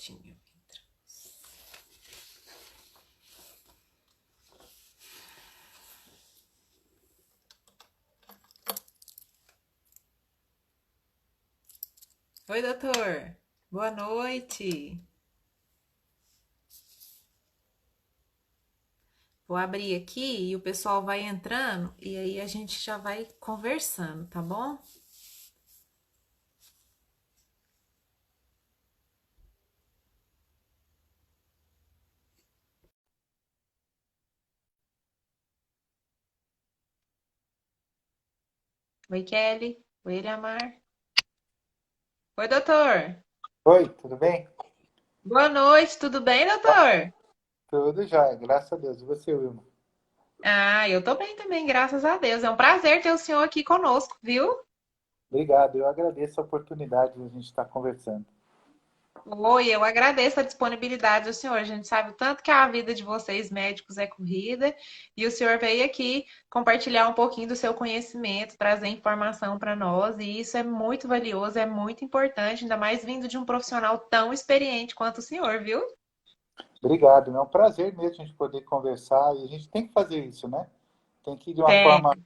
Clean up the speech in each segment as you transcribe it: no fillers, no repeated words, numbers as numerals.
minutinho. Oi, doutor. Boa noite. Vou abrir aqui e o pessoal vai entrando e aí a gente já vai conversando, tá bom? Oi, Kelly. Oi, Eliamar. Oi, doutor. Oi, tudo bem? Boa noite, tudo bem, doutor? Tudo já, graças a Deus. E você, Wilma? Ah, eu tô bem também, graças a Deus. É um prazer ter o senhor aqui conosco, viu? Obrigado, eu agradeço a oportunidade de a gente estar conversando. Oi, eu agradeço a disponibilidade do senhor. A gente sabe o tanto que a vida de vocês médicos é corrida e o senhor veio aqui compartilhar um pouquinho do seu conhecimento, trazer informação para nós, e isso é muito valioso, é muito importante, ainda mais vindo de um profissional tão experiente quanto o senhor, viu? Obrigado, é um prazer mesmo a gente poder conversar e a gente tem que fazer isso, né? Tem que ir de uma Tem, forma,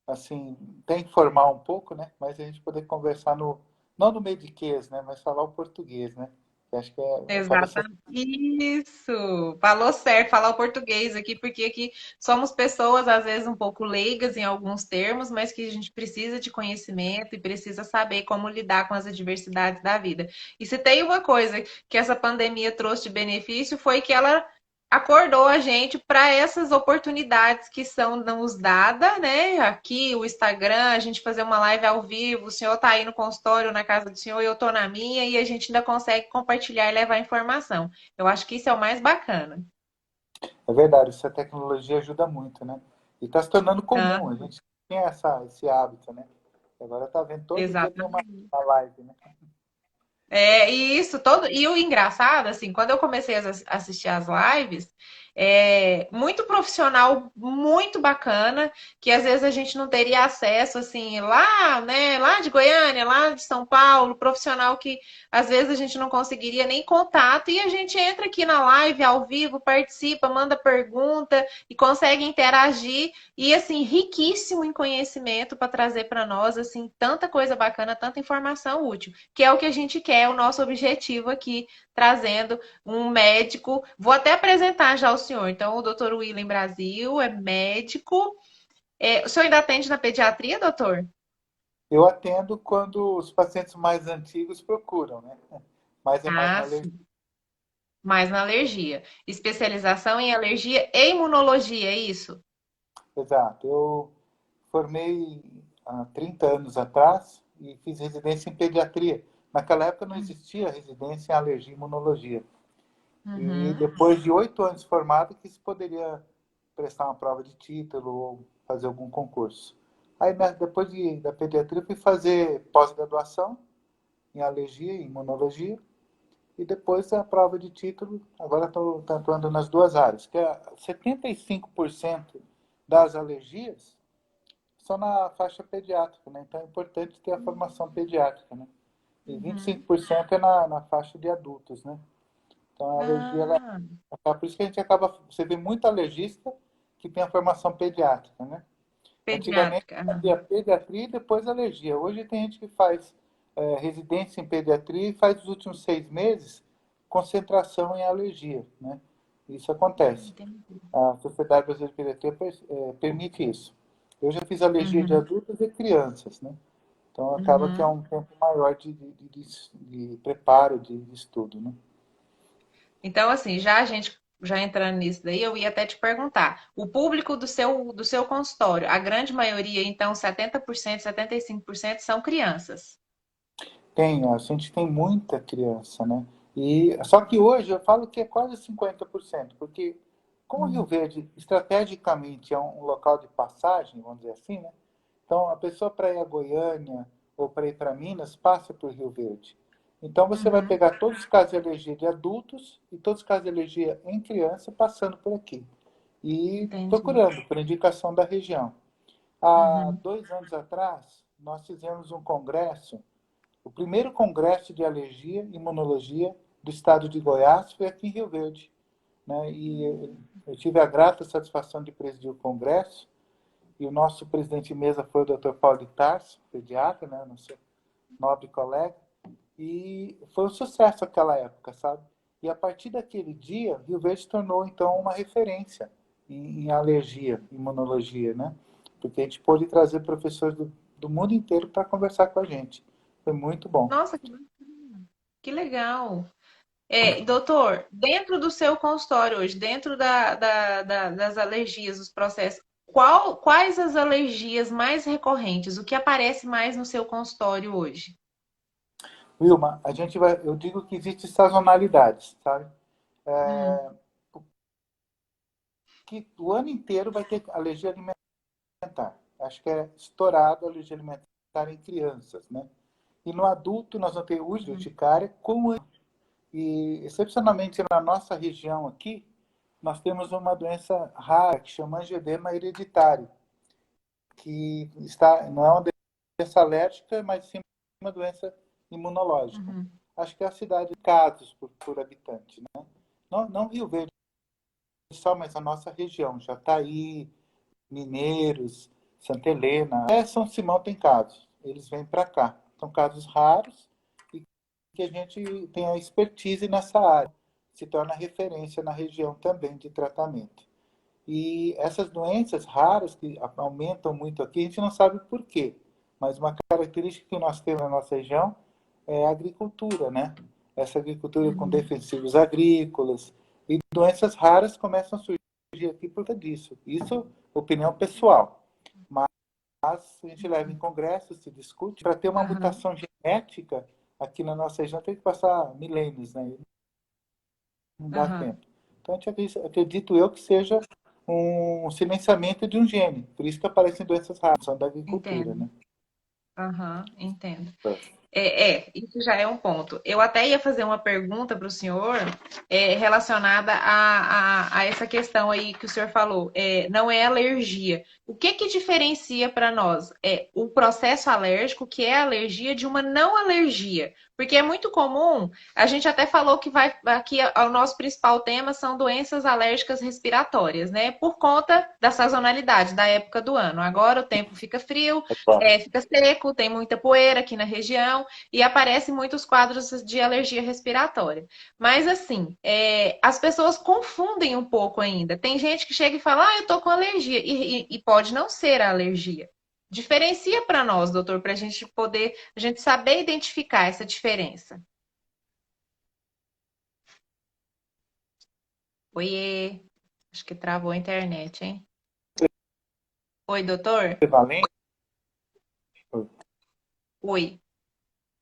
assim, tem que formar um pouco, né? Mas a gente poder conversar não no mediquês, né? Mas falar o português, né? Eu acho que acaba sendo. exatamente. Isso! Falou certo, falar o português aqui, porque aqui somos pessoas, às vezes, um pouco leigas em alguns termos, mas que a gente precisa de conhecimento e precisa saber como lidar com as adversidades da vida. E se tem uma coisa que essa pandemia trouxe de benefício, foi que ela acordou a gente para essas oportunidades que são nos dadas, né? Aqui, o Instagram, a gente fazer uma live ao vivo, o senhor tá aí no consultório, na casa do senhor, eu tô na minha, e a gente ainda consegue compartilhar e levar informação. Eu acho que isso é o mais bacana. É verdade, essa tecnologia ajuda muito, né? E está se tornando Ah, comum, a gente tem esse hábito, né? Agora tá vendo, todo dia tem exatamente. uma live, né? É, e isso todo. E o engraçado, assim, quando eu comecei a assistir as lives, muito profissional, muito bacana, que às vezes a gente não teria acesso, assim, lá, né, lá de Goiânia, lá de São Paulo, profissional que às vezes a gente não conseguiria nem contato, e a gente entra aqui na live ao vivo, participa, manda pergunta e consegue interagir, e assim, riquíssimo em conhecimento para trazer para nós, assim, tanta coisa bacana, tanta informação útil que é o que a gente quer, é o nosso objetivo aqui, trazendo um médico. Vou até apresentar já o senhor. Então, o doutor William Brasil é médico. O senhor ainda atende na pediatria, doutor? Eu atendo quando os pacientes mais antigos procuram, né? Mas é mais na Ah, alergia. sim. Mais na alergia. Especialização em alergia e imunologia, é isso? Exato. Eu formei há 30 anos atrás e fiz residência em pediatria. Naquela época não existia residência em alergia e imunologia. E Uhum. depois de 8 anos formado, que se poderia prestar uma prova de título ou fazer algum concurso. Aí, depois da pediatria, fui fazer pós-graduação em alergia e imunologia. E depois a prova de título, agora estou atuando nas duas áreas, que é 75% das alergias são na faixa pediátrica, né? Então é importante ter a formação pediátrica, né? E Uhum. 25% é na faixa de adultos, né? Então a alergia, Ah, por isso que a gente acaba, você vê muito alergista que tem a formação pediátrica, né? Antigamente pediátrica. fazia pediatria e depois alergia. Hoje tem gente que faz residência em pediatria e faz os últimos 6 meses concentração em alergia, né? Isso acontece. Entendi. A Sociedade Brasileira de Pediatria permite isso. Eu já fiz alergia de Uhum. adultos e crianças, né? Então acaba que é Uhum. um tempo maior de preparo, de estudo, né? Então, assim, já a gente já entrando nisso daí, eu ia até te perguntar. O público do seu consultório, a grande maioria, então 70%, 75% são crianças. Tem, a gente tem muita criança, né? E, só que hoje eu falo que é quase 50%, porque como Rio Hum. Verde estrategicamente é um local de passagem, vamos dizer assim, né? Então a pessoa para ir a Goiânia ou para ir para Minas passa por Rio Verde. Então você vai Uhum. pegar todos os casos de alergia de adultos e todos os casos de alergia em criança passando por aqui e Entendi. procurando por indicação da região. Há Uhum. 2 anos atrás nós fizemos um congresso, o primeiro congresso de alergia e imunologia do estado de Goiás foi aqui em Rio Verde, né? E eu tive a grata satisfação de presidir o congresso, e o nosso presidente de mesa foi o Dr. Paulo de Tarso, pediatra, né? Nosso nobre colega, e foi um sucesso aquela época, sabe? E a partir daquele dia, Rio Verde se tornou, então, uma referência em alergia, imunologia, né? Porque a gente pôde trazer professores do mundo inteiro para conversar com a gente. Foi muito bom. Nossa, que legal. Doutor, dentro do seu consultório hoje, dentro das alergias, dos processos, quais as alergias mais recorrentes? O que aparece mais no seu consultório hoje? Wilma, eu digo que existe sazonalidades, sabe? Hum, Que o ano inteiro vai ter alergia alimentar. Acho que é estourado a alergia alimentar em crianças, né? E no adulto nós vamos ter uso de hum, urticária e excepcionalmente na nossa região aqui, nós temos uma doença rara que chama angioedema hereditário, que não é uma doença alérgica, mas sim uma doença imunológica. uhum, Acho que é a cidade de casos por habitante, né? Não Rio Verde só, mas a nossa região, Jataí, Mineiros, Santa Helena, São Simão tem casos. Eles vêm para cá. São casos raros e que a gente tem a expertise nessa área. Se torna referência na região também de tratamento. E essas doenças raras que aumentam muito aqui, a gente não sabe por quê. Mas uma característica que nós temos na nossa região é a agricultura, né? Essa agricultura com uhum, defensivos agrícolas e doenças raras começam a surgir aqui por causa disso. Isso, opinião pessoal. Mas a gente leva em congresso, se discute. Para ter uma aham, mutação genética aqui na nossa região tem que passar milênios, né? Não dá aham, tempo. Então, acredito eu que seja um silenciamento de um gene. Por isso que aparecem doenças raras, são da agricultura, entendo. né? Aham, entendo. É. Isso já é um ponto. Eu até ia fazer uma pergunta para o senhor relacionada a essa questão aí que o senhor falou. Não é alergia. O que que diferencia para nós o processo alérgico, que é alergia, de uma não alergia? Porque é muito comum, a gente até falou que vai aqui o nosso principal tema são doenças alérgicas respiratórias, né? Por conta da sazonalidade, da época do ano. Agora o tempo fica frio, fica seco, tem muita poeira aqui na região e aparecem muitos quadros de alergia respiratória. Mas assim, as pessoas confundem um pouco ainda. Tem gente que chega e fala, eu tô com alergia, e pode não ser a alergia. Diferencia para nós, doutor, para a gente saber identificar essa diferença. Oiê, acho que travou a internet, hein? Oi, doutor? Prevalente? Oi,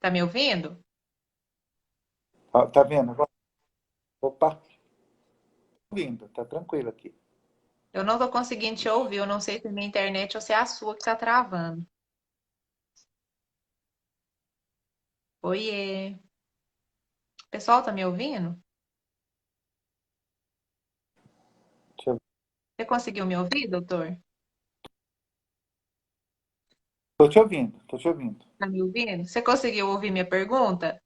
tá me ouvindo? Tá vendo? Opa, ouvindo, tá tranquilo aqui. Eu não tô conseguindo te ouvir, eu não sei se é minha internet ou se é a sua que tá travando. Oiê. O pessoal tá me ouvindo? Deixa eu... Você conseguiu me ouvir, doutor? Tô te ouvindo, tô te ouvindo. Tá me ouvindo? Você conseguiu ouvir minha pergunta?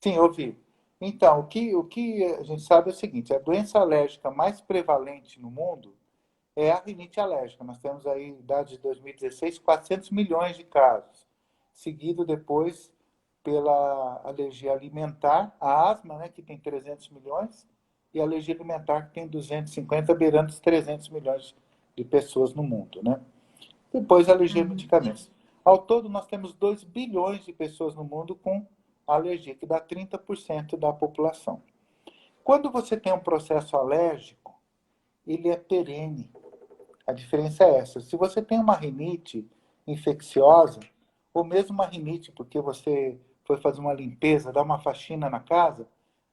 Sim, ouvi. Então, o que a gente sabe é o seguinte: a doença alérgica mais prevalente no mundo é a rinite alérgica. Nós temos aí, dados de 2016, 400 milhões de casos. Seguido depois pela alergia alimentar, a asma, né, que tem 300 milhões, e a alergia alimentar, que tem 250, beirando os 300 milhões de pessoas no mundo, né? Depois a alergia a Uhum. medicamentos. Ao todo, nós temos 2 bilhões de pessoas no mundo com alergia, que dá 30% da população. Quando você tem um processo alérgico, ele é perene. A diferença é essa. Se você tem uma rinite infecciosa, ou mesmo uma rinite porque você foi fazer uma limpeza, dar uma faxina na casa,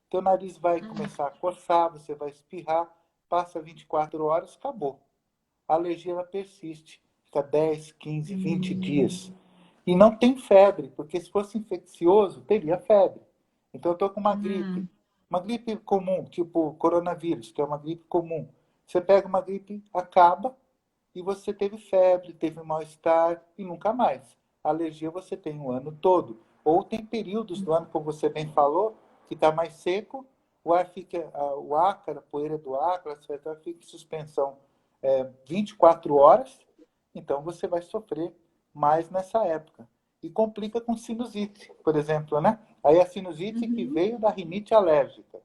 teu nariz vai Uhum. começar a coçar, você vai espirrar, passa 24 horas, acabou. A alergia ela persiste, fica 10, 15, 20 dias. E não tem febre, porque se fosse infeccioso, teria febre. Então eu estou com Uhum. uma gripe comum, tipo coronavírus, que é uma gripe comum. Você pega uma gripe, acaba, e você teve febre, teve mal-estar e nunca mais. A alergia você tem o ano todo. Ou tem períodos do ano, como você bem falou, que está mais seco, o ar fica, o ácaro, a poeira do ácaro, a sua fica em suspensão 24 horas, então você vai sofrer mais nessa época. E complica com sinusite, por exemplo, né? Aí a sinusite que Uhum. veio da rinite alérgica.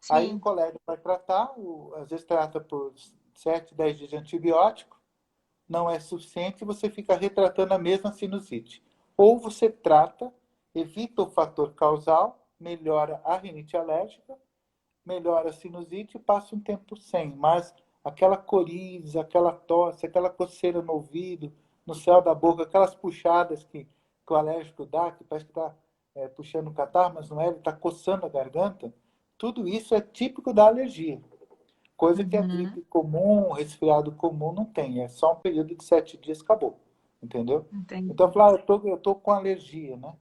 Aí o Sim, colega vai tratar, às vezes trata por 7, 10 dias de antibiótico, não é suficiente, você fica retratando a mesma sinusite. Ou você trata, evita o fator causal, melhora a rinite alérgica, melhora a sinusite e passa um tempo sem. Mas aquela coriza, aquela tosse, aquela coceira no ouvido, no céu da boca, aquelas puxadas que o alérgico dá, que parece que está puxando o catarro, mas não é, ele está coçando a garganta, tudo isso é típico da alergia. Coisa que a uhum. gripe comum, o resfriado comum não tem. É só um período de 7 dias, acabou. Entendeu? Então, eu Entendi. falo, eu tô com alergia, né?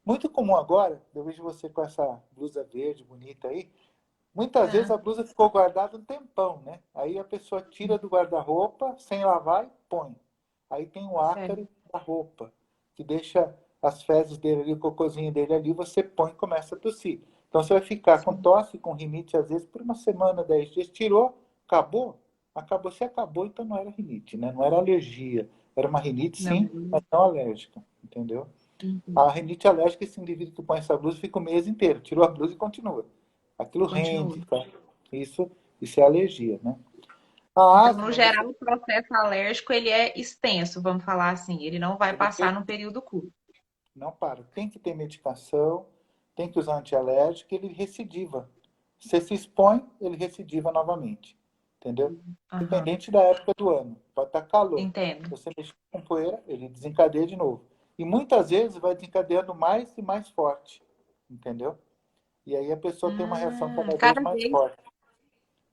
Muito comum agora, eu vejo você com essa blusa verde bonita aí, muitas vezes a Ah, blusa ficou guardada um tempão, né? Aí a pessoa tira do guarda-roupa, sem lavar e põe. Aí tem o sério. ácaro da roupa, que deixa as fezes dele ali, o cocôzinho dele ali, você põe e começa a tossir. Então você vai ficar com Sim. tosse, com rinite, às vezes por uma semana, 10 dias. Tirou, acabou, acabou. Se acabou, então não era rinite, né? Não era alergia. Era uma rinite, Não, sim, mas não alérgica, entendeu? uhum. A rinite alérgica, esse indivíduo que põe essa blusa fica o mês inteiro. Tirou a blusa e continua. Aquilo Continua. rende, tá? Isso, isso é alergia, né? A Então, no asma, você geral, o processo alérgico ele é extenso, vamos falar assim. Ele não vai ele passar tem, num período curto. não para. Tem que ter medicação, tem que usar antialérgico, ele recidiva. Você se expõe, ele recidiva novamente. Entendeu? Aham, Dependente da época do ano. Pode estar calor. entendo. Você mexer com poeira, ele desencadeia de novo. E muitas vezes vai desencadeando mais e mais forte. Entendeu? E aí a pessoa tem uma reação cada vez mais forte.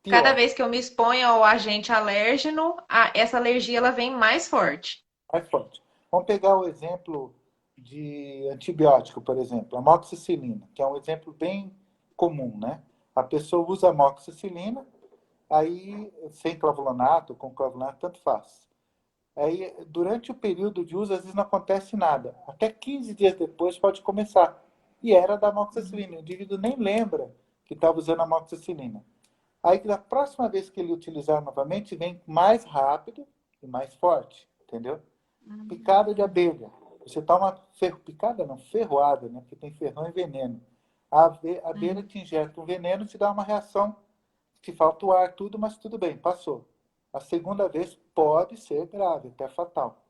Cada Pior, vez que eu me exponho ao agente alérgeno, essa alergia ela vem mais forte. mais forte. Vamos pegar o exemplo de antibiótico, por exemplo, amoxicilina, que é um exemplo bem comum, né? A pessoa usa amoxicilina, aí sem clavulanato, com clavulanato, tanto faz. Aí, durante o período de uso, às vezes não acontece nada. Até 15 dias depois pode começar. E era da amoxicilina. O indivíduo nem lembra que estava usando amoxicilina. Aí, da próxima vez que ele utilizar novamente, vem mais rápido e mais forte, entendeu? Picada de abelha. Você toma picada não, ferroada, né? Porque tem ferrão e veneno. A abelha Uhum. te injeta um veneno, te dá uma reação, te falta o ar, tudo, mas tudo bem, passou. A segunda vez pode ser grave, até fatal,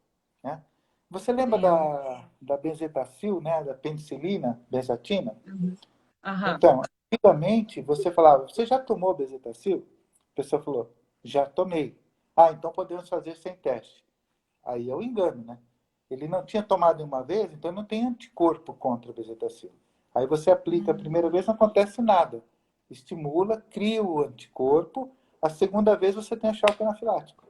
né? Você lembra Entendo. da benzetacil, né? Da penicilina, benzatina? Uhum. Aham. Então, antigamente você falava, você já tomou bezetacil? A pessoa falou, já tomei. Ah, então podemos fazer sem teste. Aí é o engano, né? Ele não tinha tomado uma vez, então não tem anticorpo contra a bezetacil. Aí você aplica a primeira vez, não acontece nada. Estimula, cria o anticorpo. A segunda vez você tem a choque anafilático.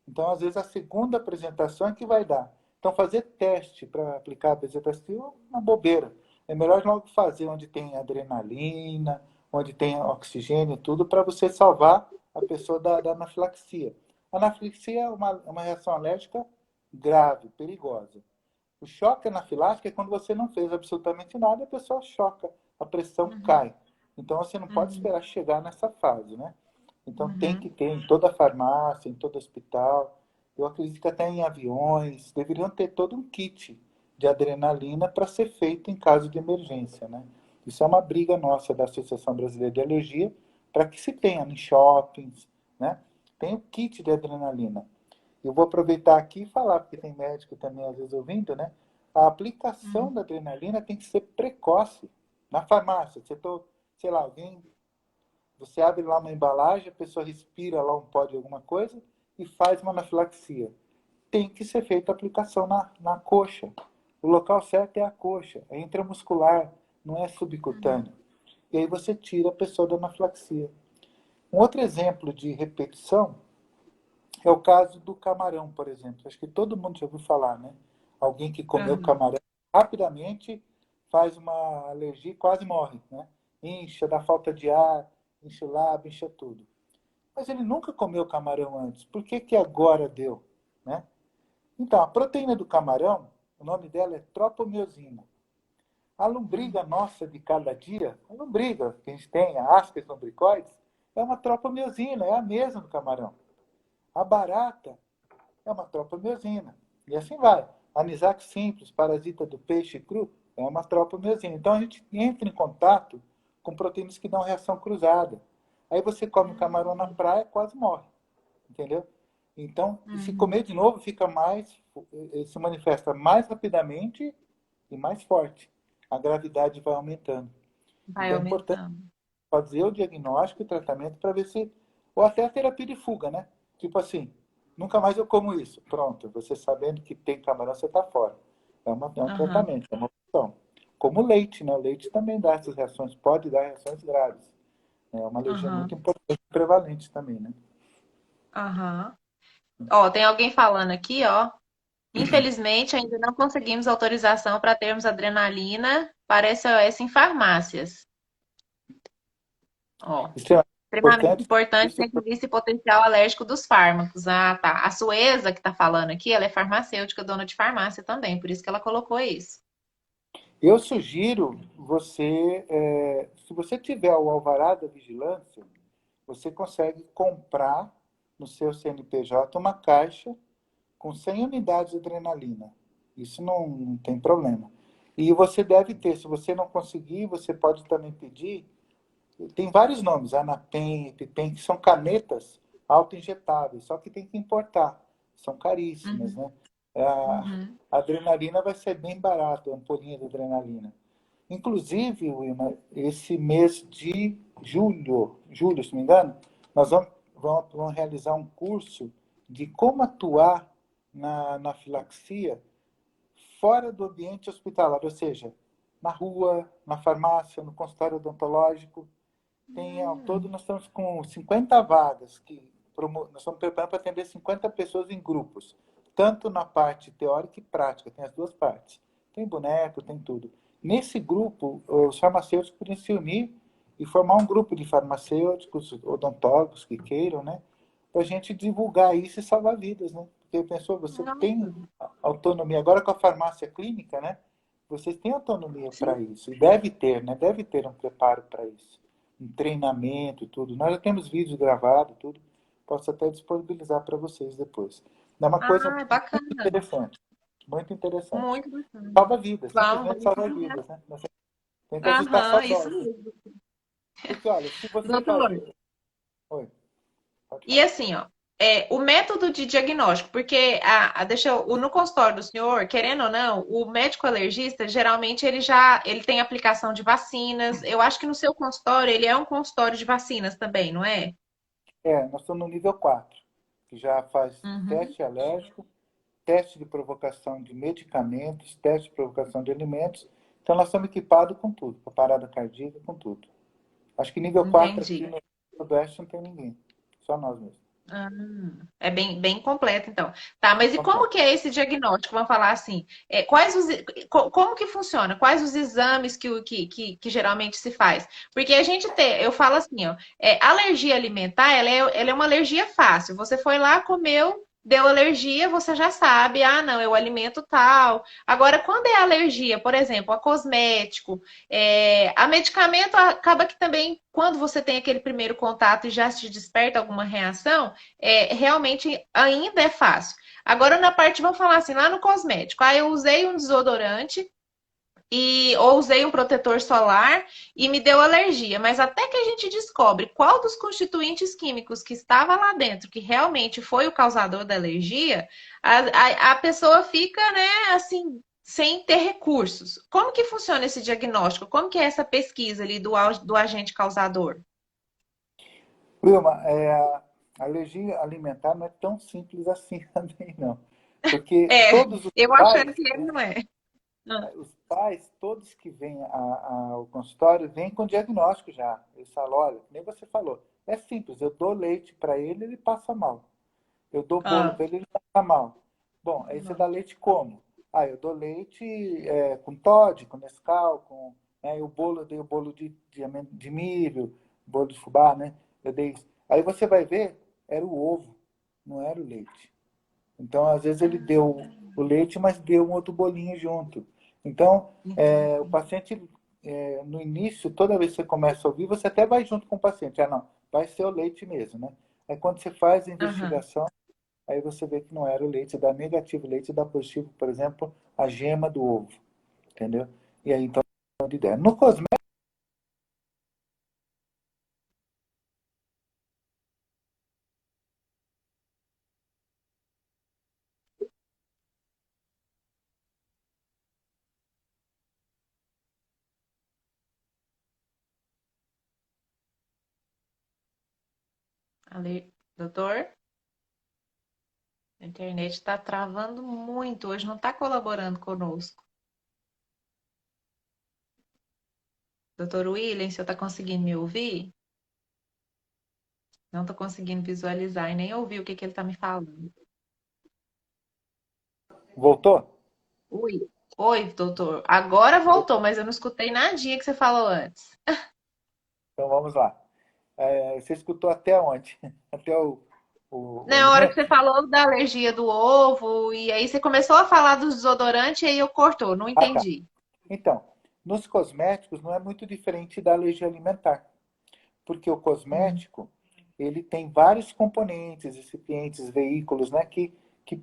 Então, às vezes, a segunda apresentação é que vai dar. Então, fazer teste para aplicar a bezetacil é uma bobeira. É melhor logo fazer onde tem adrenalina, onde tem oxigênio e tudo, para você salvar a pessoa da anafilaxia. A anafilaxia é uma reação alérgica grave, perigosa. O choque anafilático é quando você não fez absolutamente nada e a pessoa choca, a pressão Uhum. cai. Então você não pode Uhum. esperar chegar nessa fase, né? Então tem que Uhum. ter em toda farmácia, em todo hospital. Eu acredito que até em aviões deveriam ter todo um kit de adrenalina para ser feito em caso de emergência, né? Isso é uma briga nossa da Associação Brasileira de Alergia para que se tenha em shoppings, né? Tem o kit de adrenalina. Eu vou aproveitar aqui e falar, porque tem médico também às vezes ouvindo, né? A aplicação Uhum. da adrenalina tem que ser precoce. Na farmácia, você sei lá, você abre lá uma embalagem, a pessoa respira lá um pó de alguma coisa e faz uma anafilaxia. Tem que ser feita a aplicação na coxa. O local certo é a coxa, é intramuscular, não é subcutâneo. E aí você tira a pessoa da anafilaxia. Um outro exemplo de repetição é o caso do camarão, por exemplo. Acho que todo mundo já ouviu falar, né? Alguém que comeu Uhum. camarão rapidamente faz uma alergia e quase morre, né? Incha, dá falta de ar, incha o lábio, incha tudo. Mas ele nunca comeu camarão antes. Por que que agora deu, né? Então, a proteína do camarão, o nome dela é tropomiosina. A lombriga nossa de cada dia, a lombriga que a gente tem, a Ascas lumbricoides, é uma tropamiosina, é a mesma do camarão. A barata é uma tropamiosina. E assim vai. Anisakis simples, parasita do peixe cru, é uma tropamiosina. Então a gente entra em contato com proteínas que dão reação cruzada. Aí você come o camarão na praia, quase morre. Entendeu? Então, se Uhum. comer de novo, fica mais, se manifesta mais rapidamente e mais forte. A gravidade vai aumentando. Vai Então é importante aumentando. fazer o diagnóstico e tratamento para ver se. Ou até a terapia de fuga, né? Tipo assim, nunca mais eu como isso. Pronto, você sabendo que tem camarão, você está fora. É um Aham, tratamento, é uma opção. Como o leite, né? O leite também dá essas reações, pode dar reações graves. É uma alergia muito aham, importante e prevalente também, né? aham. Ó, tem alguém falando aqui, ó. Infelizmente, ainda não conseguimos autorização para termos adrenalina para SOS em farmácias. Ó, Extremamente extremamente importante. importante Isso, ter que ver esse potencial alérgico dos fármacos. Ah, tá. A Sueza que tá falando aqui, ela é farmacêutica, dona de farmácia também, por isso que ela colocou isso. eu sugiro você, se você tiver o alvará da vigilância, você consegue comprar no seu CNPJ uma caixa com 100 unidades de adrenalina. Isso não tem problema. E você deve ter, se você não conseguir, você pode também pedir. Tem vários nomes, Anapen, EpiPen, que são canetas auto-injetáveis, só que tem que importar. São caríssimas, Uhum, né? A uhum. adrenalina vai ser bem barato, a ampolinha de adrenalina. Inclusive, Wilma, esse mês de julho, se não me engano, nós vamos realizar um curso de como atuar na anafilaxia fora do ambiente hospitalar, ou seja, na rua, na farmácia, no consultório odontológico. Tem ao todo, nós estamos com 50 vagas, nós estamos preparando para atender 50 pessoas em grupos, tanto na parte teórica e prática, tem as duas partes. Tem boneco, tem tudo. Nesse grupo, os farmacêuticos podem se unir e formar um grupo de farmacêuticos, odontólogos que queiram, né? Para a gente divulgar isso e salvar vidas, né? Porque pensou, você Nossa, tem autonomia. Agora com a farmácia clínica, né? Vocês têm autonomia sim. para isso. E deve ter, né? Deve ter um preparo para isso. Um treinamento e tudo. Nós já temos vídeos gravados, tudo. Posso até disponibilizar para vocês depois. É uma coisa Ah, muito bacana. interessante. Muito interessante. Muito bacana. Salva vidas, simplesmente Vamos salva divulgar. vidas, né? Tem que ajustar sua Aham, isso dose. mesmo. Porque, olha, se você Doutor, fazer. Oi, pode e falar. assim, ó, o método de diagnóstico, porque no consultório do senhor, querendo ou não, o médico alergista, geralmente ele tem aplicação de vacinas. Eu acho que no seu consultório, ele é um consultório de vacinas também, não é? Nós estamos no nível 4, que já faz Uhum. teste alérgico, teste de provocação de medicamentos, teste de provocação de alimentos. Então, nós estamos equipados com tudo, com parada cardíaca, com tudo. Acho que nível 4 aqui Entendi. no Sudeste não tem ninguém. Só nós mesmos. Ah, é bem completo, então. Tá, mas e como Completo. que é esse diagnóstico? Vamos falar assim, como que funciona? Quais os exames que geralmente se faz? Porque a gente tem, eu falo assim, ó, alergia alimentar, ela é uma alergia fácil. Você foi lá, comeu, deu alergia, você já sabe, ah, não, é o alimento tal. Agora, quando é alergia, por exemplo, a cosmético, a medicamento, acaba que também, quando você tem aquele primeiro contato e já se desperta alguma reação, realmente ainda é fácil. Agora, na parte, vamos falar assim, lá no cosmético, eu usei um desodorante ou usei um protetor solar e me deu alergia, mas até que a gente descobre qual dos constituintes químicos que estava lá dentro que realmente foi o causador da alergia, a pessoa fica, né, assim, sem ter recursos. Como que funciona esse diagnóstico? Como que é essa pesquisa ali do agente causador? Wilma, a alergia alimentar não é tão simples assim também, não. Porque É, todos eu achando que ele não é. Ah, os pais, todos que vêm ao consultório, vêm com diagnóstico já. Eles falam, olha, nem você falou, é simples, eu dou leite para ele, ele passa mal. Eu dou bolo ah. para ele, ele passa mal. Bom, aí você dá leite como? Ah, eu dou leite com Toddy, com Nescau, eu dei o bolo de milho, bolo de fubá, né? Eu dei isso. Aí você vai ver, era o ovo, não era o leite. Então, às vezes ele deu o leite, mas deu um outro bolinho junto. Então, o Entendi. paciente, no início, toda vez que você começa a ouvir, você até vai junto com o paciente. Ah, não, vai ser o leite mesmo, né? Aí quando você faz a Aham. investigação, aí você vê que não era o leite, dá negativo, leite dá positivo, por exemplo, a gema do ovo, entendeu? E aí, então, de ideia. No cosmético, Doutor, a internet está travando muito. Hoje não está colaborando conosco. Doutor William, você está conseguindo me ouvir? Não estou conseguindo visualizar e nem ouvir o que ele está me falando. voltou? Oi. Oi, doutor. Agora voltou, mas eu não escutei nadinha que você falou antes. Então vamos lá. Você escutou até onde? Até o Na hora que você alimento? falou da alergia do ovo, e aí você começou a falar dos desodorantes, e aí eu cortou, não Ah, tá. entendi. Então, nos cosméticos não é muito diferente da alergia alimentar, porque o Hum, cosmético ele tem vários componentes, recipientes, veículos, né, que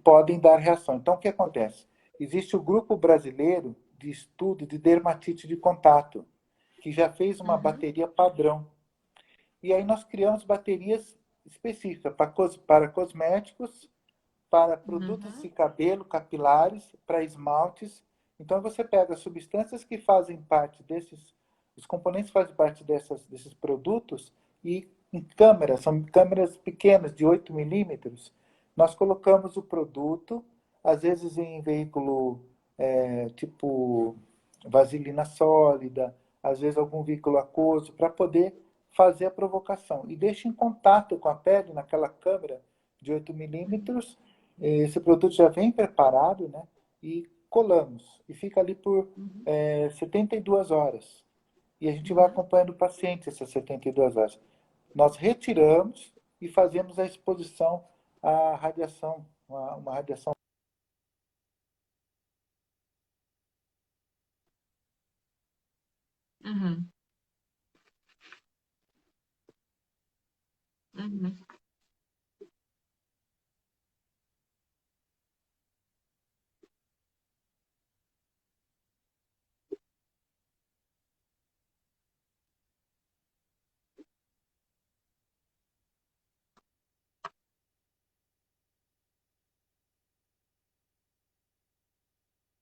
podem dar reação. Então, o que acontece? Existe o grupo brasileiro de estudo de dermatite de contato, que já fez uma uhum, bateria padrão. E aí nós criamos baterias específicas para cosméticos, para produtos uhum, de cabelo, capilares, para esmaltes. Então você pega substâncias que fazem parte desses, os componentes que fazem parte desses produtos e em câmeras, são câmeras pequenas de 8 milímetros, nós colocamos o produto, às vezes em veículo tipo vaselina sólida, às vezes algum veículo aquoso, para poder fazer a provocação. E deixa em contato com a pele, naquela câmera de 8 uhum, milímetros, esse produto já vem preparado, né? E colamos. E fica ali por uhum, 72 horas. E a gente vai uhum. acompanhando o paciente essas 72 horas. Nós retiramos e fazemos a exposição à radiação, uma radiação. Uhum, uhum.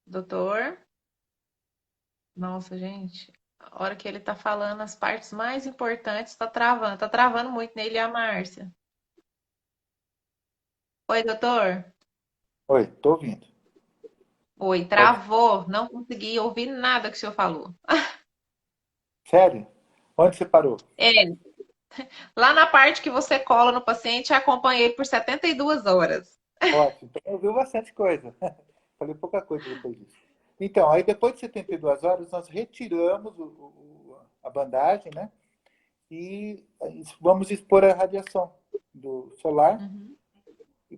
Doutor, nossa, gente, a hora que ele tá falando as partes mais importantes, tá travando muito nele e a Márcia. Oi, doutor. Oi, estou ouvindo. Oi, Pode. travou, não consegui ouvir nada que o senhor falou. Sério? Onde você parou? É, lá na parte que você cola no paciente, acompanhei por 72 horas. Ótimo. Então, ouviu bastante coisa. Falei pouca coisa depois disso. Então, aí depois de 72 horas, nós retiramos a bandagem, né? E vamos expor a radiação do solar Uhum,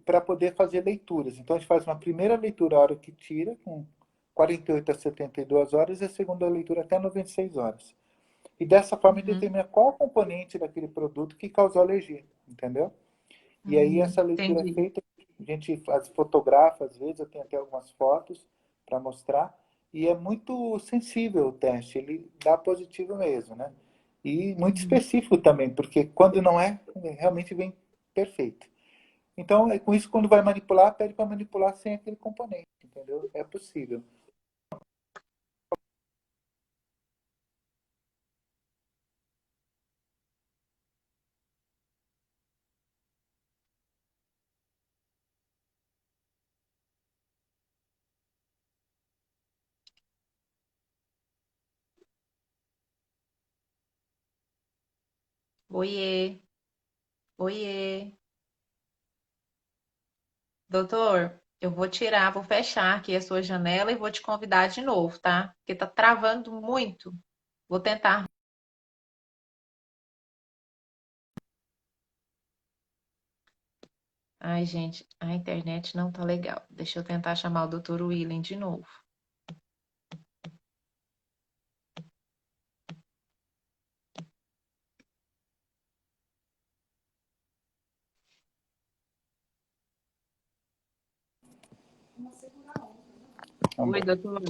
para poder fazer leituras. Então, a gente faz uma primeira leitura a hora que tira, com 48 a 72 horas, e a segunda leitura até 96 horas. E dessa forma, a gente uhum, determina qual componente daquele produto que causou alergia, entendeu? E aí, essa leitura é entendi. feita, a gente faz, fotografa, às vezes, eu tenho até algumas fotos para mostrar, e é muito sensível o teste, ele dá positivo mesmo, né? E muito Uhum. específico também, porque quando não é, realmente vem perfeito. Então, é com isso, quando vai manipular, pede para manipular sem aquele componente, entendeu? É possível. Oiê, oiê. Doutor, eu vou tirar, vou fechar aqui a sua janela e vou te convidar de novo, tá? Porque tá travando muito. Vou tentar. Ai, gente, a internet não tá legal. Deixa eu tentar chamar o Dr. William de novo. Vamos Oi, embora. doutor.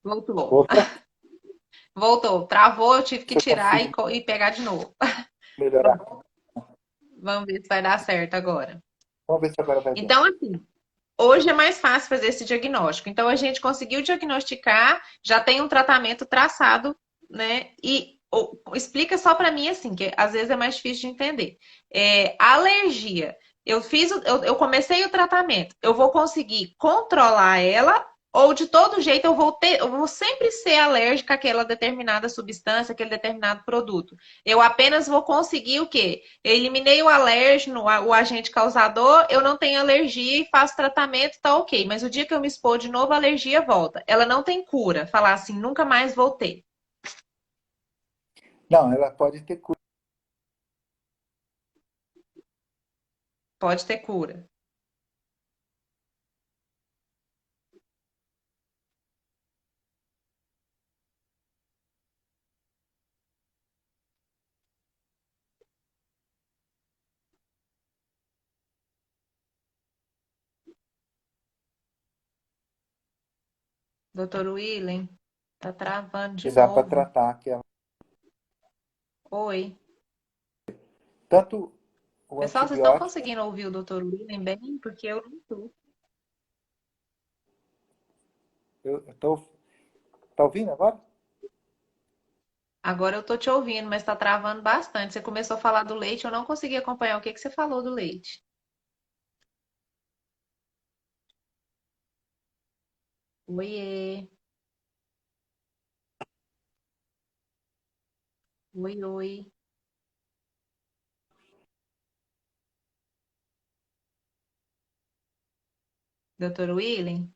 Voltou. Voltou? Voltou. Travou, eu tive que Você tirar conseguiu e pegar de novo. melhorar? Vamos ver se vai dar certo agora. Vamos ver se agora vai bem. Então, assim, hoje é mais fácil fazer esse diagnóstico. Então, a gente conseguiu diagnosticar, já tem um tratamento traçado, né? E explica só para mim, assim, que às vezes é mais difícil de entender. A alergia. Eu comecei o tratamento. Eu vou conseguir controlar ela ou de todo jeito eu vou sempre ser alérgica àquela determinada substância, aquele determinado produto. Eu apenas vou conseguir o quê? Eu eliminei o alérgeno, o agente causador, eu não tenho alergia e faço tratamento, tá ok. Mas o dia que eu me expor de novo, a alergia volta. Ela não tem cura. Falar assim, nunca mais vou ter. Não, ela pode ter cura. Pode ter cura. Doutor Willen, tá travando de Usar para novo. tratar aquela. Oi. Tanto o Pessoal, vocês estão antibiótico. conseguindo ouvir o doutor Willen bem? Porque eu não tô. Eu tô, tá ouvindo agora? Agora eu tô te ouvindo, mas tá travando bastante. Você começou a falar do leite, eu não consegui acompanhar o que que você falou do leite. Oiê. Oi, oi. Doutor Willen?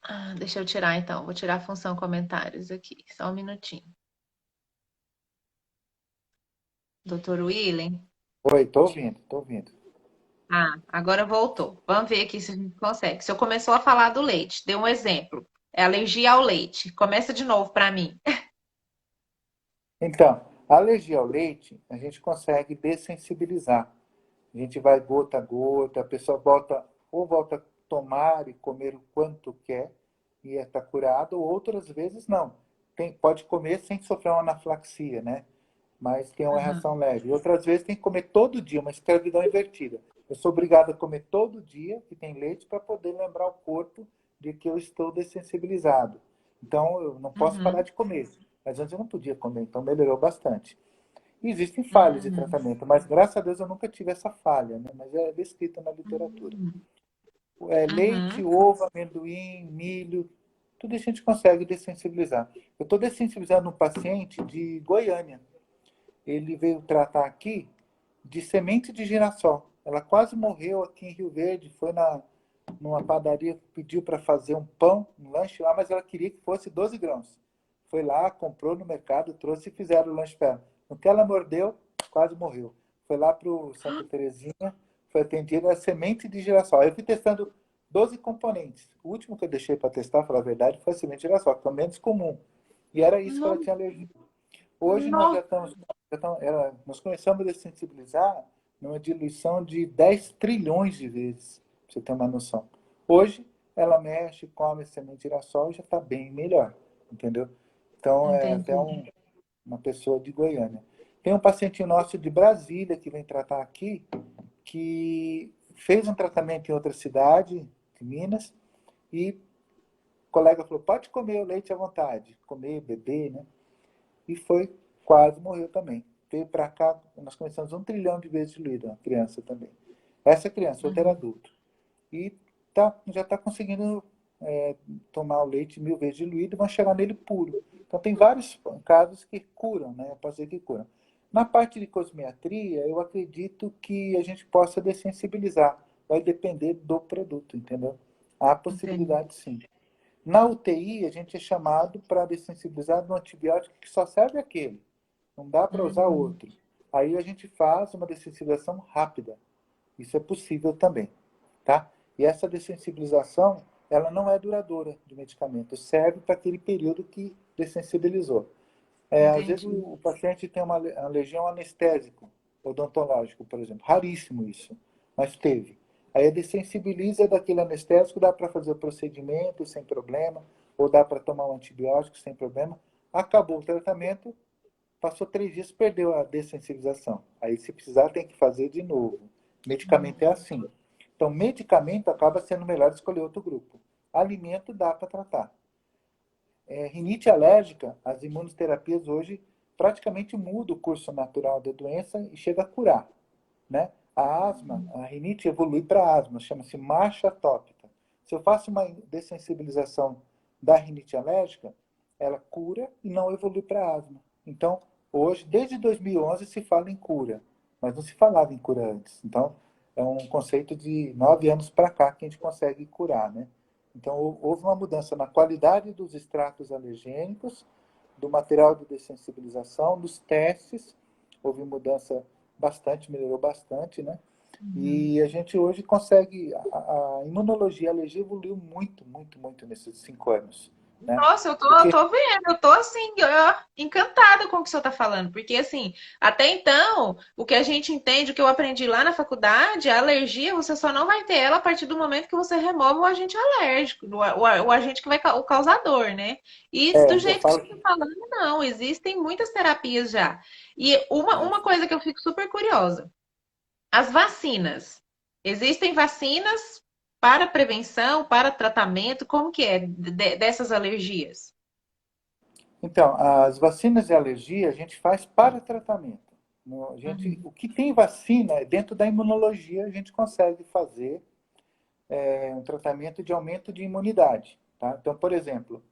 Ah, deixa eu tirar então. Vou tirar a função comentários aqui. Só um minutinho. Doutor Willen? Oi, tô ouvindo, tô ouvindo. Ah, agora voltou. Vamos ver aqui se a gente consegue. O senhor começou a falar do leite. Dê um exemplo. É alergia ao leite. Começa de novo para mim. Então, a alergia ao leite, a gente consegue dessensibilizar. A gente vai gota a gota, a pessoa volta a tomar e comer o quanto quer e está curado, ou outras vezes não. Pode comer sem sofrer uma anafilaxia, né? Mas tem uma Aham, reação leve. Outras vezes tem que comer todo dia, uma escravidão invertida. Eu sou obrigado a comer todo dia que tem leite para poder lembrar o corpo de que eu estou dessensibilizado. Então, eu não posso parar uhum, de comer. Mas antes eu não podia comer, então melhorou bastante. E existem falhas de uhum, tratamento, mas graças a Deus eu nunca tive essa falha, né? Mas é descrita na literatura. uhum, Leite, uhum. ovo, amendoim, milho, tudo isso a gente consegue dessensibilizar. Eu estou dessensibilizando um paciente de Goiânia. Ele veio tratar aqui de semente de girassol. Ela quase morreu aqui em Rio Verde, foi numa padaria, pediu para fazer um pão, um lanche lá, mas ela queria que fosse 12 grãos. Foi lá, comprou no mercado, trouxe e fizeram o lanche para ela. No que ela mordeu, quase morreu. Foi lá para o Santa Terezinha, foi atendida a semente de girassol. Aí eu fui testando 12 componentes. O último que eu deixei para testar, para falar a verdade, foi a semente de girassol, que é o menos comum. E era isso que ela No, tinha alergia. Hoje nós no, nós começamos a dessensibilizar numa diluição de 10 trilhões de vezes, para você ter uma noção. Hoje, ela mexe, come semente de girassol e já está bem melhor, entendeu? Então, é até entendi. uma pessoa de Goiânia. Tem um paciente nosso de Brasília que vem tratar aqui, que fez um tratamento em outra cidade, de Minas, e o colega falou, pode comer o leite à vontade, comer, beber, né? E foi, quase morreu também. Veio para cá, nós começamos 1 trilhão de vezes diluído, uma criança também. Essa criança, outro era Uhum, adulto. E já está conseguindo tomar o leite 1000 vezes diluído e vão chegar nele puro. Então tem vários casos que curam, né? Eu posso dizer que curam. Na parte de cosmiatria, eu acredito que a gente possa dessensibilizar. Vai depender do produto, entendeu? Há entendi. possibilidade sim. Na UTI, a gente é chamado para dessensibilizar de um antibiótico que só serve aquele. Não dá para usar Uhum, outro. Aí a gente faz uma dessensibilização rápida. Isso é possível também, tá? E essa dessensibilização, ela não é duradoura de medicamento. Serve para aquele período que dessensibilizou. Às vezes Entendi. o paciente tem uma alergia a um anestésico odontológico, por exemplo. Raríssimo isso, mas teve. Aí a dessensibiliza daquele anestésico, dá para fazer o procedimento sem problema, ou dá para tomar um antibiótico sem problema. Acabou o tratamento, passou 3 dias, perdeu a dessensibilização. Aí, se precisar, tem que fazer de novo. Medicamento é assim. Então, medicamento acaba sendo melhor escolher outro grupo. Alimento dá para tratar. Rinite alérgica, as imunoterapias hoje praticamente mudam o curso natural da doença e chega a curar, né? A asma, a rinite evolui para asma, chama-se marcha atópica. Se eu faço uma dessensibilização da rinite alérgica, ela cura e não evolui para asma. Então, hoje, desde 2011, se fala em cura, mas não se falava em cura antes. Então, é um conceito de 9 anos para cá que a gente consegue curar, né? Então, houve uma mudança na qualidade dos extratos alergênicos, do material de dessensibilização, dos testes. Houve mudança bastante, melhorou bastante, né? Uhum. E a gente hoje consegue, a imunologia, a alergia evoluiu muito, muito, muito nesses 5 anos, né? Nossa, eu Porque tô vendo, eu tô assim, ó, encantada com o que o senhor tá falando, porque assim, até então, o que a gente entende, o que eu aprendi lá na faculdade, a alergia, você só não vai ter ela a partir do momento que você remove o agente alérgico, o agente que vai, o causador, né? E do eu jeito que você falo tá que falando, não, existem muitas terapias já. E uma coisa que eu fico super curiosa, as vacinas. Existem vacinas para prevenção, para tratamento, como que é dessas alergias? então, as vacinas de alergia a gente faz para tratamento. Uhum. O que tem vacina, dentro da imunologia, a gente consegue fazer um tratamento de aumento de imunidade. Tá? Então, por exemplo,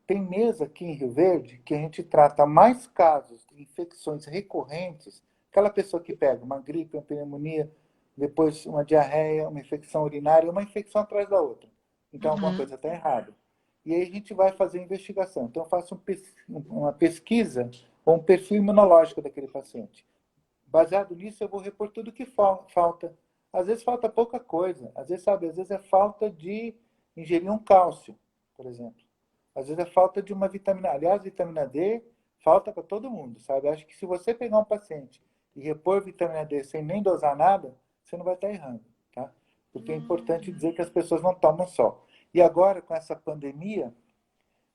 tem mesa aqui em Rio Verde que a gente trata mais casos de infecções recorrentes, aquela pessoa que pega uma gripe, uma pneumonia, depois uma diarreia, uma infecção urinária, uma infecção atrás da outra. Então, alguma Uhum. coisa está errada. E aí a gente vai fazer investigação. Então, eu faço uma pesquisa ou um perfil imunológico daquele paciente. Baseado nisso, eu vou repor tudo que falta. Às vezes falta pouca coisa. Às vezes, sabe, às vezes é falta de ingerir um cálcio, por exemplo. Às vezes é falta de uma vitamina. Aliás, vitamina D falta para todo mundo, sabe? Acho que se você pegar um paciente e repor vitamina D sem nem dosar nada, você não vai estar errando, tá? Porque é importante Hum. dizer que as pessoas não tomam sol. E agora, com essa pandemia,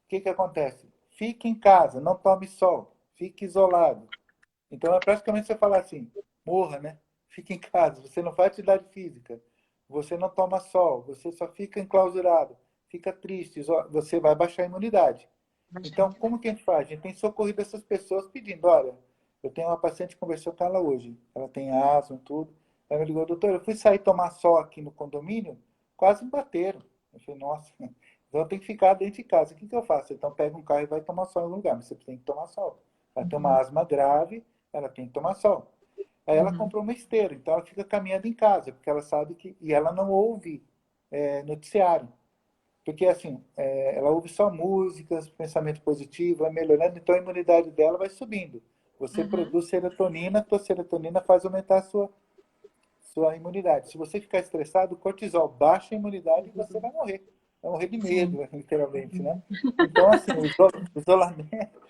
o que acontece? Fique em casa, não tome sol, fique isolado. Então é praticamente você falar assim, morra, né? Fique em casa, você não faz atividade física, você não toma sol, você só fica enclausurado, fica triste, você vai baixar a imunidade. Então, como que a gente faz? A gente tem socorrido essas pessoas pedindo, olha, eu tenho uma paciente que conversou com ela hoje, ela tem asma e tudo, ela me ligou, doutor, eu fui sair tomar sol aqui no condomínio, quase me bateram. Eu falei, nossa, então eu tenho que ficar dentro de casa, o que eu faço? Então pega um carro e vai tomar sol em algum lugar, mas você tem que tomar sol. Ela tem uma Uhum. asma grave, ela tem que tomar sol. Aí ela Uhum. comprou uma esteira, então ela fica caminhando em casa, porque ela sabe que. E ela não ouve noticiário. Porque, assim, ela ouve só músicas, pensamento positivo, vai melhorando, então a imunidade dela vai subindo. Você Uhum. produz serotonina, a tua serotonina faz aumentar a sua imunidade. Se você ficar estressado, o cortisol baixa a imunidade e você vai morrer. Vai morrer de Sim. medo, literalmente, né? Então, assim, o isolamento,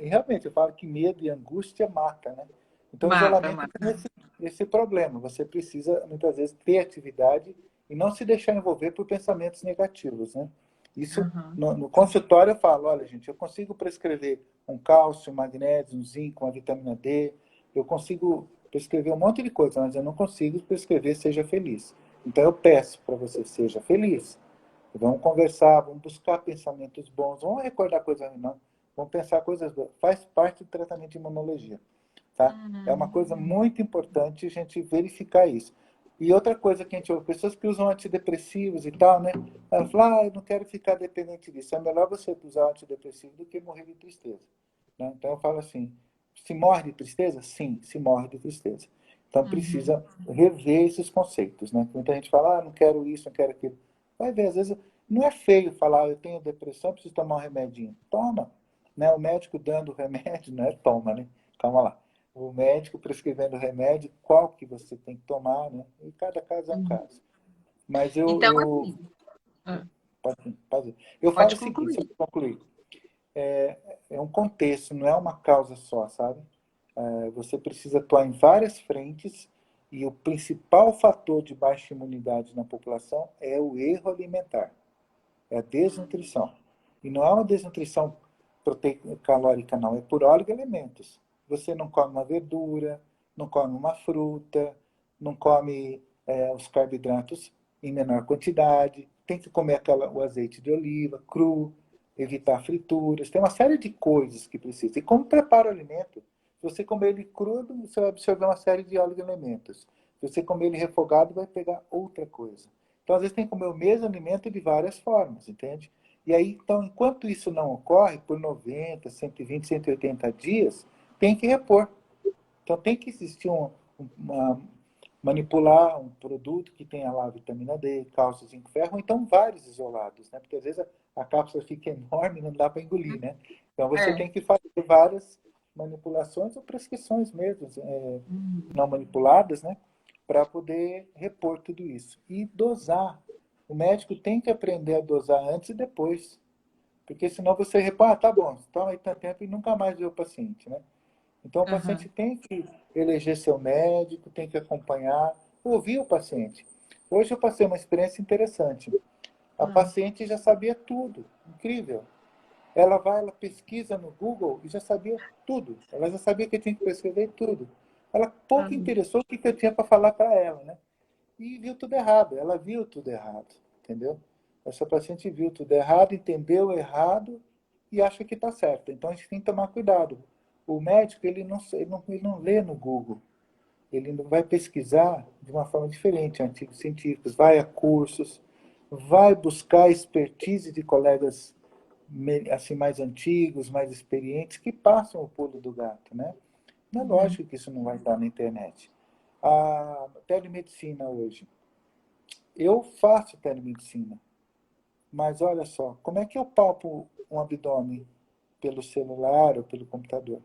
realmente, eu falo que medo e angústia mata, né? Então, o Mata, isolamento mata. tem esse problema. Você precisa, muitas vezes, ter atividade e não se deixar envolver por pensamentos negativos, né? Isso, Uhum. no consultório, eu falo, olha, gente, eu consigo prescrever um cálcio, um magnésio, um zinco, uma vitamina D, eu consigo prescrever um monte de coisa, mas eu não consigo prescrever seja feliz. Então eu peço para você, seja feliz. Vamos conversar, vamos buscar pensamentos bons, vamos recordar coisas ruins, não. Vamos pensar coisas boas. Faz parte do tratamento de imunologia. Tá? É uma Uhum. coisa muito importante a gente verificar isso. E outra coisa que a gente ouve, pessoas que usam antidepressivos e tal, né? Ela fala, eu não quero ficar dependente disso. É melhor você usar antidepressivo do que morrer de tristeza. Né? Então eu falo assim, se morre de tristeza? Sim, se morre de tristeza. Então Uhum. precisa rever esses conceitos, né? Muita gente fala, não quero isso, não quero aquilo. Vai ver, às vezes não é feio falar, eu tenho depressão, preciso tomar um remedinho. Toma. Né? O médico dando o remédio, não é toma, né? Calma lá. O médico prescrevendo o remédio, qual que você tem que tomar, né? E cada caso é um Uhum. caso. Mas Então, assim, ah, pode, pode. Eu falo pode o seguinte, só concluir. para concluir. é um contexto, não é uma causa só, sabe? Você precisa atuar em várias frentes e o principal fator de baixa imunidade na população é o erro alimentar, é a desnutrição. E não é uma desnutrição proteica calórica, não, é por oligoelementos. Você não come uma verdura, não come uma fruta, não come os carboidratos em menor quantidade, tem que comer o azeite de oliva cru, evitar frituras, tem uma série de coisas que precisa. E como prepara o alimento? Se você comer ele crudo, você vai absorver uma série de oligoelementos. Se você comer ele refogado, vai pegar outra coisa. Então, às vezes, tem que comer o mesmo alimento de várias formas, entende? E aí, então, enquanto isso não ocorre, por 90, 120, 180 dias, tem que repor. Então, tem que existir manipular um produto que tenha lá vitamina D, cálcio, zinco, ferro, ou então vários isolados, né? Porque às vezes a cápsula fica enorme e não dá para engolir, né? Então, você É. tem que fazer várias manipulações ou prescrições mesmo, não manipuladas, né? Para poder repor tudo isso. E dosar. O médico tem que aprender a dosar antes e depois. Porque senão você repara, tá bom, toma aí tanto tempo e nunca mais vê o paciente, né? Então o paciente Aham. tem que eleger seu médico, tem que acompanhar, ouvir o paciente. Hoje eu passei uma experiência interessante. A Hum. paciente já sabia tudo, incrível. Ela vai, ela pesquisa no Google e já sabia tudo. Ela já sabia que tinha que prescrever tudo. Ela pouco Hum. interessou o que eu tinha para falar para ela, né? E viu tudo errado. Ela viu tudo errado, entendeu? Essa paciente viu tudo errado, entendeu errado e acha que está certo. Então a gente tem que tomar cuidado. O médico ele não lê no Google, ele vai pesquisar de uma forma diferente, artigos científicos, vai a cursos, vai buscar expertise de colegas assim mais antigos, mais experientes, que passam o pulo do gato, né? Não é Uhum. lógico que isso não vai estar na internet. A telemedicina hoje. Eu faço telemedicina, mas olha só, como é que eu palpo um abdômen pelo celular ou pelo computador?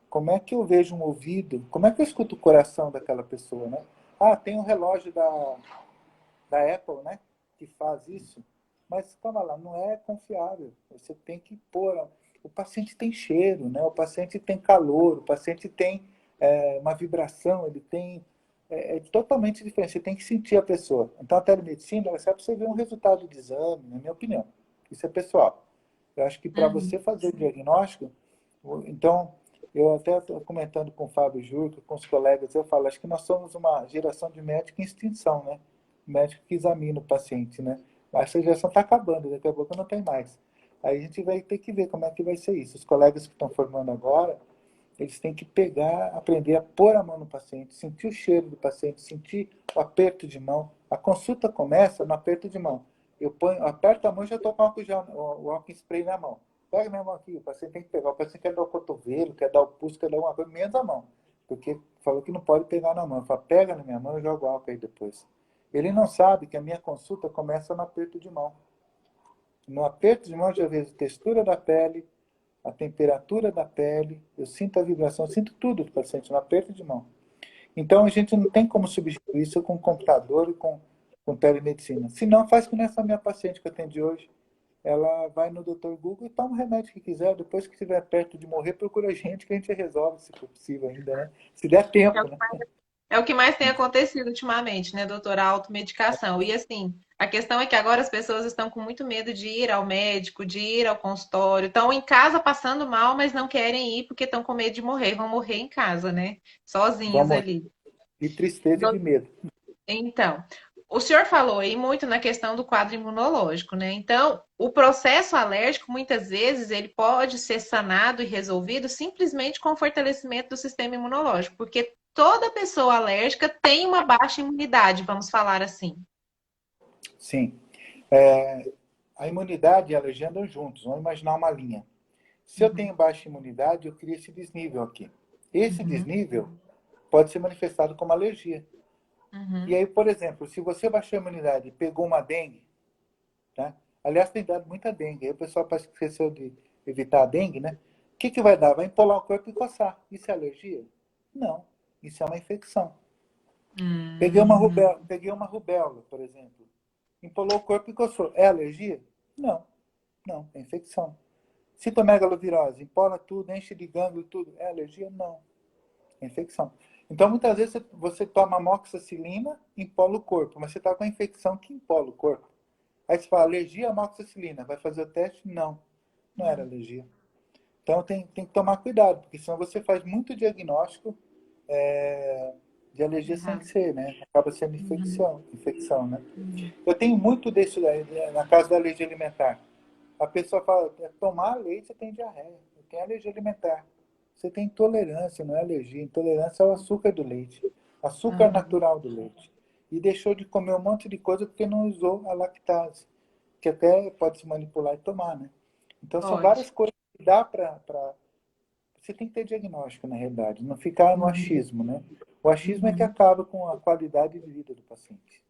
Como é que eu vejo um ouvido? Como é que eu escuto o coração daquela pessoa, né? Ah, tem um relógio da Apple, né? Que faz isso. Mas calma lá, não é confiável. Você tem que pôr. O paciente tem cheiro, né? O paciente tem calor, o paciente tem uma vibração, ele tem. É totalmente diferente. Você tem que sentir a pessoa. Então a telemedicina ela serve para você ver um resultado de exame, na minha opinião. Isso é pessoal. Eu acho que para Uhum. você fazer o diagnóstico, então, eu até estou comentando com o Fábio Júlio, com os colegas, eu falo, acho que nós somos uma geração de médico em extinção, né? Médico que examina o paciente, né? Essa geração está acabando, daqui a pouco não tem mais. Aí a gente vai ter que ver como é que vai ser isso. Os colegas que estão formando agora, eles têm que pegar, aprender a pôr a mão no paciente, sentir o cheiro do paciente, sentir o aperto de mão. A consulta começa no aperto de mão. Eu ponho, aperto a mão e já estou com o álcool spray na mão. Pega minha mão aqui, o paciente tem que pegar. O paciente quer dar o cotovelo, quer dar o pulso, quer dar alguma coisa, menos a mão. Porque falou que não pode pegar na mão. Eu falo, pega na minha mão e joga o álcool aí depois. Ele não sabe que a minha consulta começa no aperto de mão. No aperto de mão eu já vejo a textura da pele, a temperatura da pele, eu sinto a vibração, eu sinto tudo do paciente no aperto de mão. Então a gente não tem como substituir isso com computador e com telemedicina. Se não, faz que nessa minha paciente que eu atendi hoje, ela vai no Dr. Google e toma o remédio que quiser. Depois que estiver perto de morrer, procura a gente que a gente resolve, se for possível ainda, né? Se der É o tempo, que né? é o que mais tem acontecido ultimamente, né, doutora? A automedicação. E assim, a questão é que agora as pessoas estão com muito medo de ir ao médico, de ir ao consultório. Estão em casa passando mal, mas não querem ir porque estão com medo de morrer. Vão morrer em casa, né? Sozinhos Vamos ali. de tristeza e de medo. Então, o senhor falou aí muito na questão do quadro imunológico, né? Então, o processo alérgico, muitas vezes, ele pode ser sanado e resolvido simplesmente com o fortalecimento do sistema imunológico, porque toda pessoa alérgica tem uma baixa imunidade, vamos falar assim. Sim. É, a imunidade e a alergia andam juntos. Vamos imaginar uma linha. Se eu Uhum, tenho baixa imunidade, eu crio esse desnível aqui. Esse uhum, desnível pode ser manifestado como alergia. E uhum. aí, por exemplo, se você baixou a imunidade e pegou uma dengue, tá? Aliás, tem dado muita dengue. Aí o pessoal parece que esqueceu de evitar a dengue, né? O que vai dar? Vai empolar o corpo e coçar. Isso é alergia? Não. Isso é uma infecção. Hum, Peguei uma rubéola, por exemplo. Empolou o corpo e coçou. É alergia? Não. Não, é infecção. Citomegalovirose, empola tudo, enche de gânglio tudo. É alergia? Não. É infecção. Então, muitas vezes você toma amoxicilina, empola o corpo, mas você está com a infecção que empola o corpo. Aí você fala, alergia à amoxicilina. Vai fazer o teste? Não. Não era alergia. Então, tem que tomar cuidado, porque senão você faz muito diagnóstico de alergia sem Errado. ser, né? Acaba sendo Uhum. infecção, né? Uhum. Eu tenho muito disso na casa da alergia alimentar. A pessoa fala, tomar leite você tem diarreia, tem alergia alimentar. Você tem intolerância, não é alergia. Intolerância é o açúcar do leite, açúcar Uhum. natural do leite. E deixou de comer um monte de coisa porque não usou a lactase, que até pode se manipular e tomar, né? Então são Pode. várias coisas que dá para. Você tem que ter diagnóstico, na realidade, não ficar no Uhum. achismo, né? O achismo é que Uhum. acaba com a qualidade de vida do paciente,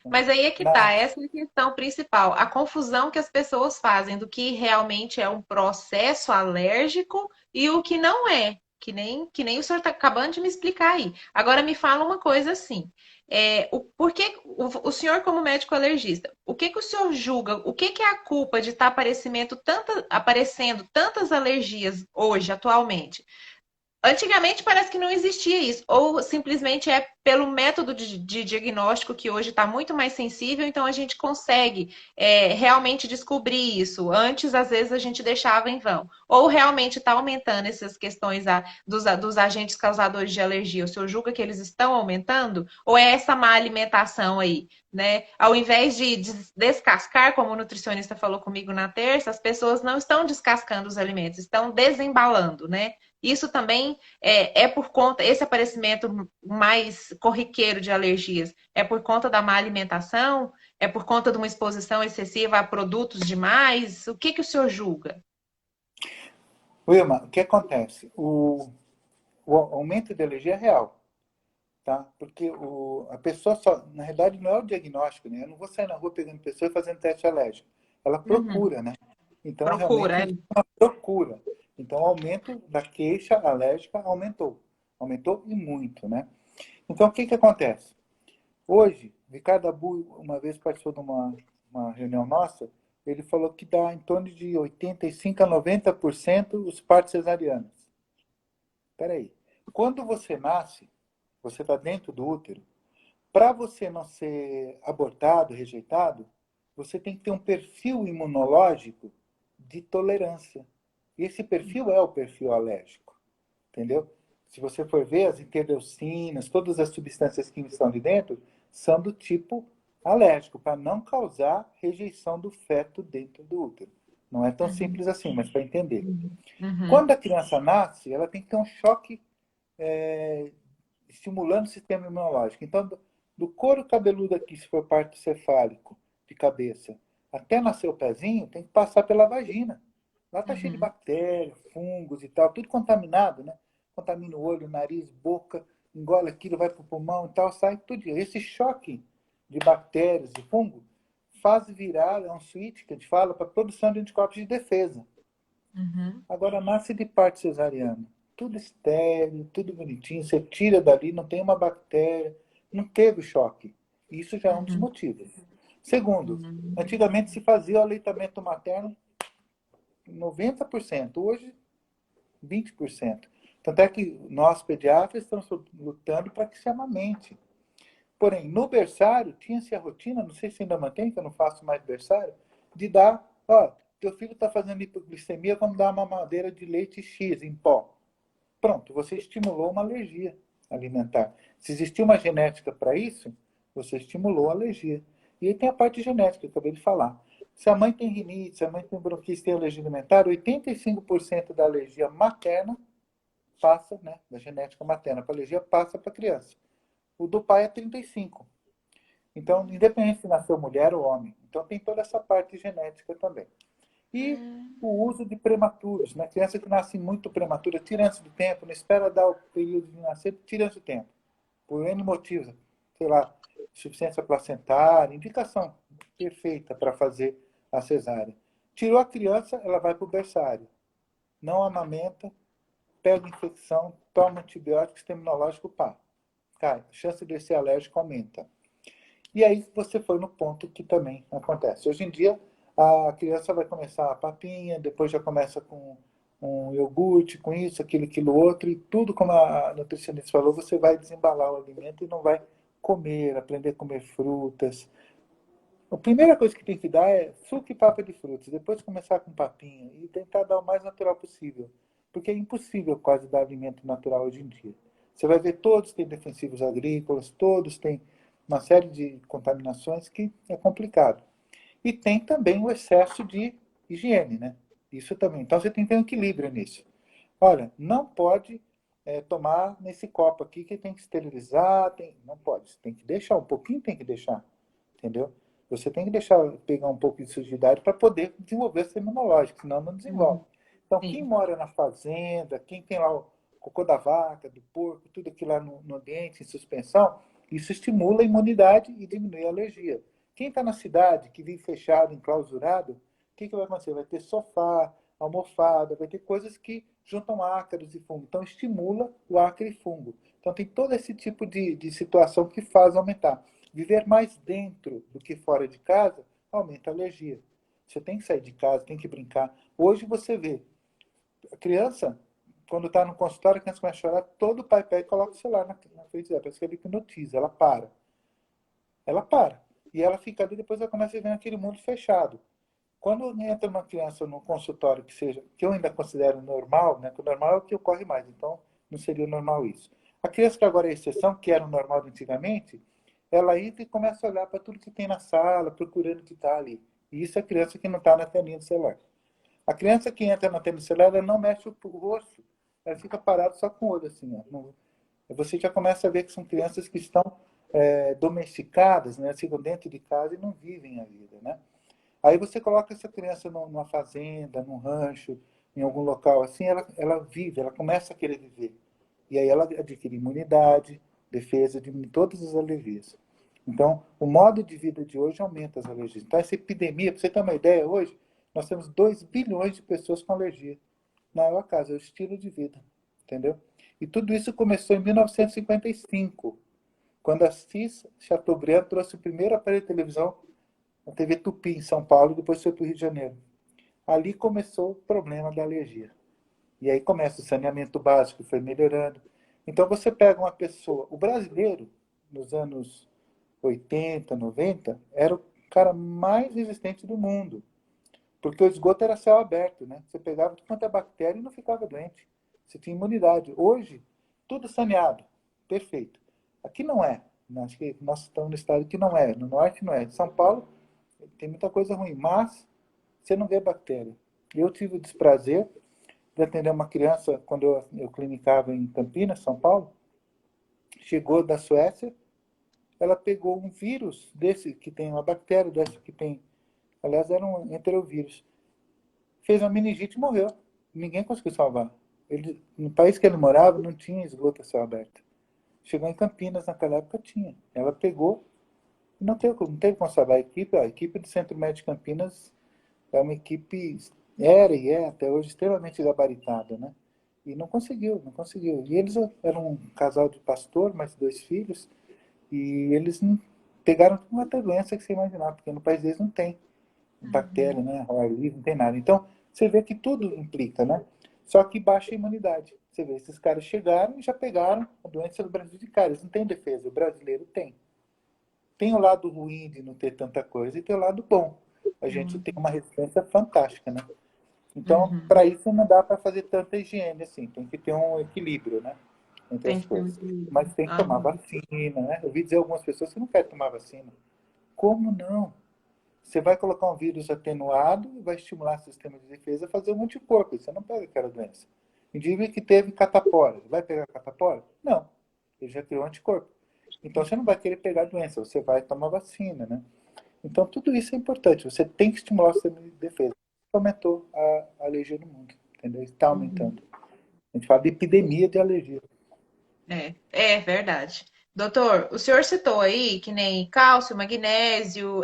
né? Mas aí é que Na, tá, essa é a questão principal, a confusão que as pessoas fazem do que realmente é um processo alérgico e o que não é, que nem o senhor está acabando de me explicar aí. Agora me fala uma coisa assim, por que o senhor como médico alergista, o que que o senhor julga, o que que é a culpa de estar aparecendo tantas alergias hoje, atualmente? Antigamente parece que não existia isso, ou simplesmente é pelo método de diagnóstico que hoje está muito mais sensível, então a gente consegue realmente descobrir isso. Antes, às vezes, a gente deixava em vão. Ou realmente está aumentando essas questões dos agentes causadores de alergia. O senhor julga que eles estão aumentando? Ou é essa má alimentação aí? Né? Ao invés de descascar, como o nutricionista falou comigo na terça, as pessoas não estão descascando os alimentos, estão desembalando, né? Isso também é por conta, esse aparecimento mais corriqueiro de alergias, é por conta da má alimentação? É por conta de uma exposição excessiva a produtos demais? O que que o senhor julga? Wilma, o que acontece? O aumento de alergia é real, tá? Porque a pessoa só, na realidade, não é o diagnóstico, né? Eu não vou sair na rua pegando pessoa e fazendo teste alérgico. Ela Uhum. procura, né? Então, realmente, Procura. existe uma procura. Então, o aumento da queixa alérgica aumentou. Aumentou e muito, né? Então, o que que acontece? Hoje, Ricardo Abu, uma vez participou de uma reunião nossa, ele falou que dá em torno de 85 a 90% os partos cesarianos. Espera aí. Quando você nasce, você está dentro do útero. Para você não ser abortado, rejeitado, você tem que ter um perfil imunológico de tolerância. E esse perfil é o perfil alérgico, entendeu? Se você for ver, as interleucinas, todas as substâncias químicas que estão ali dentro, são do tipo alérgico, para não causar rejeição do feto dentro do útero. Não é tão Uhum. simples assim, mas para entender. Uhum. Quando a criança nasce, ela tem que ter um choque é, estimulando o sistema imunológico. Então, do couro cabeludo aqui, se for parto cefálico, de cabeça, até nascer o pezinho, tem que passar pela vagina. Lá está cheio de Uhum. bactérias, fungos e tal, tudo contaminado, né? Contamina o olho, o nariz, boca, engole aquilo, vai para o pulmão e tal, sai tudo. Esse choque de bactérias e fungo faz virar, é um switch que a gente fala, para a produção de anticorpos de defesa. Uhum. Agora nasce de parte cesariana. Tudo estéreo, tudo bonitinho. Você tira dali, não tem uma bactéria, não teve choque. Isso já é um dos Uhum. motivos. Segundo, Uhum. antigamente se fazia o aleitamento materno 90%, hoje 20%. Tanto é que nós, pediatras, estamos lutando para que se amamente. Porém, no berçário, tinha-se a rotina, não sei se ainda mantém, que eu não faço mais berçário, de dar, ó, teu filho está fazendo hipoglicemia, vamos dar uma mamadeira de leite X em pó. Pronto, você estimulou uma alergia alimentar. Se existia uma genética para isso, você estimulou a alergia. E aí tem a parte genética, que eu acabei de falar. Se a mãe tem rinite, se a mãe tem bronquite, tem alergia alimentar, 85% da alergia materna passa, né, da genética materna para alergia, passa para a criança. O do pai é 35%. Então, independente se nasceu mulher ou homem. Então, tem toda essa parte genética também. E o uso de prematuros, né? Criança que nasce muito prematura, tira antes do tempo, não espera dar o período de nascer, tira antes do tempo. Por N motivos. Sei lá, insuficiência placentária, indicação perfeita para fazer a cesárea. Tirou a criança, ela vai para o berçário. Não amamenta, pega infecção, toma antibiótico, sistema imunológico, pá. Cai. A chance de ser alérgico aumenta. E aí você foi no ponto que também acontece. Hoje em dia, A criança vai começar a papinha, depois já começa com um iogurte, com isso, aquilo outro, e tudo, como a nutricionista falou, você vai desembalar o alimento e não vai comer, aprender a comer frutas. A primeira coisa que tem que dar é suco e papa de frutas, depois começar com papinha e tentar dar o mais natural possível, porque é impossível quase dar alimento natural hoje em dia. Você vai ver todos têm defensivos agrícolas, todos têm uma série de contaminações que é complicado. E tem também o excesso de higiene, né? Isso também. Então você tem que ter um equilíbrio nisso. Olha, não pode tomar nesse copo aqui que tem que esterilizar, não pode. Você tem que deixar, um pouquinho tem que deixar, entendeu? Você tem que deixar pegar um pouco de sujidade para poder desenvolver o sistema imunológico, senão não desenvolve. Uhum. Então, quem Sim. mora na fazenda, quem tem lá o cocô da vaca, do porco, tudo aquilo lá no ambiente, em suspensão, isso estimula a imunidade e diminui a alergia. Quem está na cidade, que vive fechado, enclausurado, o que vai acontecer? Vai ter sofá, almofada, vai ter coisas que juntam ácaros e fungo. Então, estimula o ácaro e fungo. Então, tem todo esse tipo de situação que faz aumentar. Viver mais dentro do que fora de casa aumenta a alergia. Você tem que sair de casa, tem que brincar. Hoje você vê, a criança, quando está no consultório, a criança começa a chorar, todo pai pega e coloca o celular na frente dela, parece que ele hipnotiza, ela para. Ela para. E ela fica ali, depois ela começa a viver naquele mundo fechado. Quando entra uma criança num consultório que seja, que eu ainda considero normal, né? Que o normal é o que ocorre mais, então não seria normal isso. A criança que agora é exceção, que era o normal antigamente, ela entra e começa a olhar para tudo que tem na sala, procurando o que está ali. E isso é a criança que não está na telinha do celular. A criança que entra na telinha do celular, ela não mexe o rosto, ela fica parada só com o olho assim. Ó. Você já começa a ver que são crianças que estão domesticadas, né? Ficam dentro de casa e não vivem a vida, né? Aí você coloca essa criança numa fazenda, num rancho, em algum local assim, ela vive, ela começa a querer viver. E aí ela adquire imunidade, defesa de todas as alergias. Então, o modo de vida de hoje aumenta as alergias. Então, essa epidemia, para você ter uma ideia, hoje nós temos 2 bilhões de pessoas com alergia. Não é o acaso, é o estilo de vida. Entendeu? E tudo isso começou em 1955, quando Assis Chateaubriand trouxe o primeiro aparelho de televisão na TV Tupi, em São Paulo, e depois foi para o Rio de Janeiro. Ali começou o problema da alergia. E aí começa o saneamento básico, foi melhorando. Então você pega uma pessoa, o brasileiro, nos anos 80, 90, era o cara mais resistente do mundo, porque o esgoto era céu aberto, né? Você pegava tudo quanto é bactéria e não ficava doente. Você tinha imunidade. Hoje, tudo saneado, perfeito. Aqui não é. Acho que nós estamos no estado que não é. No norte não é. Em São Paulo tem muita coisa ruim, mas você não vê bactéria. Eu tive o desprazer de atender uma criança quando eu clinicava em Campinas, São Paulo. Chegou da Suécia, ela pegou um vírus desse que tem uma bactéria dessa que tem, aliás era um enterovírus. Fez uma meningite e morreu. Ninguém conseguiu salvar. Ele, no país que ele morava não tinha esgoto a céu aberto. Chegou em Campinas naquela época tinha. Ela pegou e não teve como salvar a equipe do Centro Médico de Campinas é uma equipe, era e é até hoje extremamente gabaritada, né? E não conseguiu, não conseguiu. E eles eram um casal de pastor, mais 2 filhos, e eles não pegaram qualquer doença que você imaginar, porque no país deles não tem bactéria, Uhum. né? Ao ar livre, não tem nada. Então, você vê que tudo implica, né? Só que baixa a imunidade. Você vê, esses caras chegaram e já pegaram a doença do Brasil de cara. Eles não têm defesa, o brasileiro tem. Tem o lado ruim de não ter tanta coisa e tem o lado bom. A gente tem Uhum. uma resistência fantástica, né? Então, Uhum. para isso não dá para fazer tanta higiene assim, tem que ter um equilíbrio, né, entre Tem as que ter um coisas. equilíbrio. Mas tem que tomar Aham. vacina, né? Eu ouvi dizer algumas pessoas que não querem tomar vacina. Como não? Você vai colocar um vírus atenuado e vai estimular o sistema de defesa a fazer um anticorpo. Você não pega aquela doença. Indivíduo que teve catapora, vai pegar catapora? Não. Ele já criou um anticorpo. Então você não vai querer pegar a doença, você vai tomar vacina, né? Então, tudo isso é importante. Você tem que estimular o sistema de defesa. Aumentou a alergia no mundo, entendeu? Está Uhum. aumentando. A gente fala de epidemia de alergia. É verdade. Doutor, o senhor citou aí que nem cálcio, magnésio,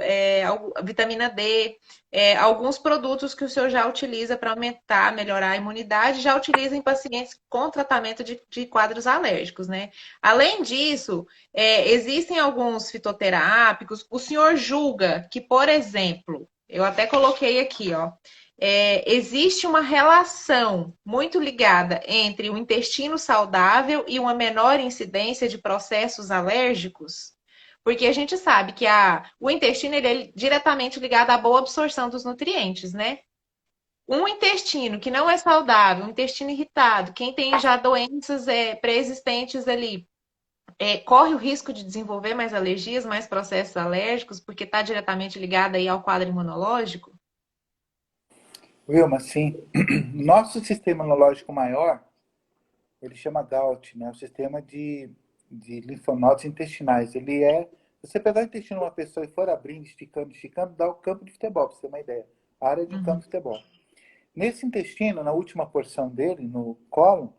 vitamina D, alguns produtos que o senhor já utiliza para aumentar, melhorar a imunidade, já utiliza em pacientes com tratamento de quadros alérgicos, né? Além disso, existem alguns fitoterápicos. O senhor julga que, por exemplo, Eu até coloquei aqui, ó. Existe uma relação muito ligada entre o intestino saudável e uma menor incidência de processos alérgicos? Porque a gente sabe que o intestino ele é diretamente ligado à boa absorção dos nutrientes, né? Um intestino que não é saudável, um intestino irritado, quem tem já doenças pré-existentes ali, corre o risco de desenvolver mais alergias, mais processos alérgicos, porque está diretamente ligado aí ao quadro imunológico? Wilma, sim. Nosso sistema imunológico maior, ele chama GALT, né? O sistema de linfonodos intestinais. Ele é... Se você pegar o intestino de uma pessoa e for abrindo, esticando, esticando, dá o campo de futebol, para você ter uma ideia. A área de um campo Uhum, de futebol. Nesse intestino, na última porção dele, no cólon,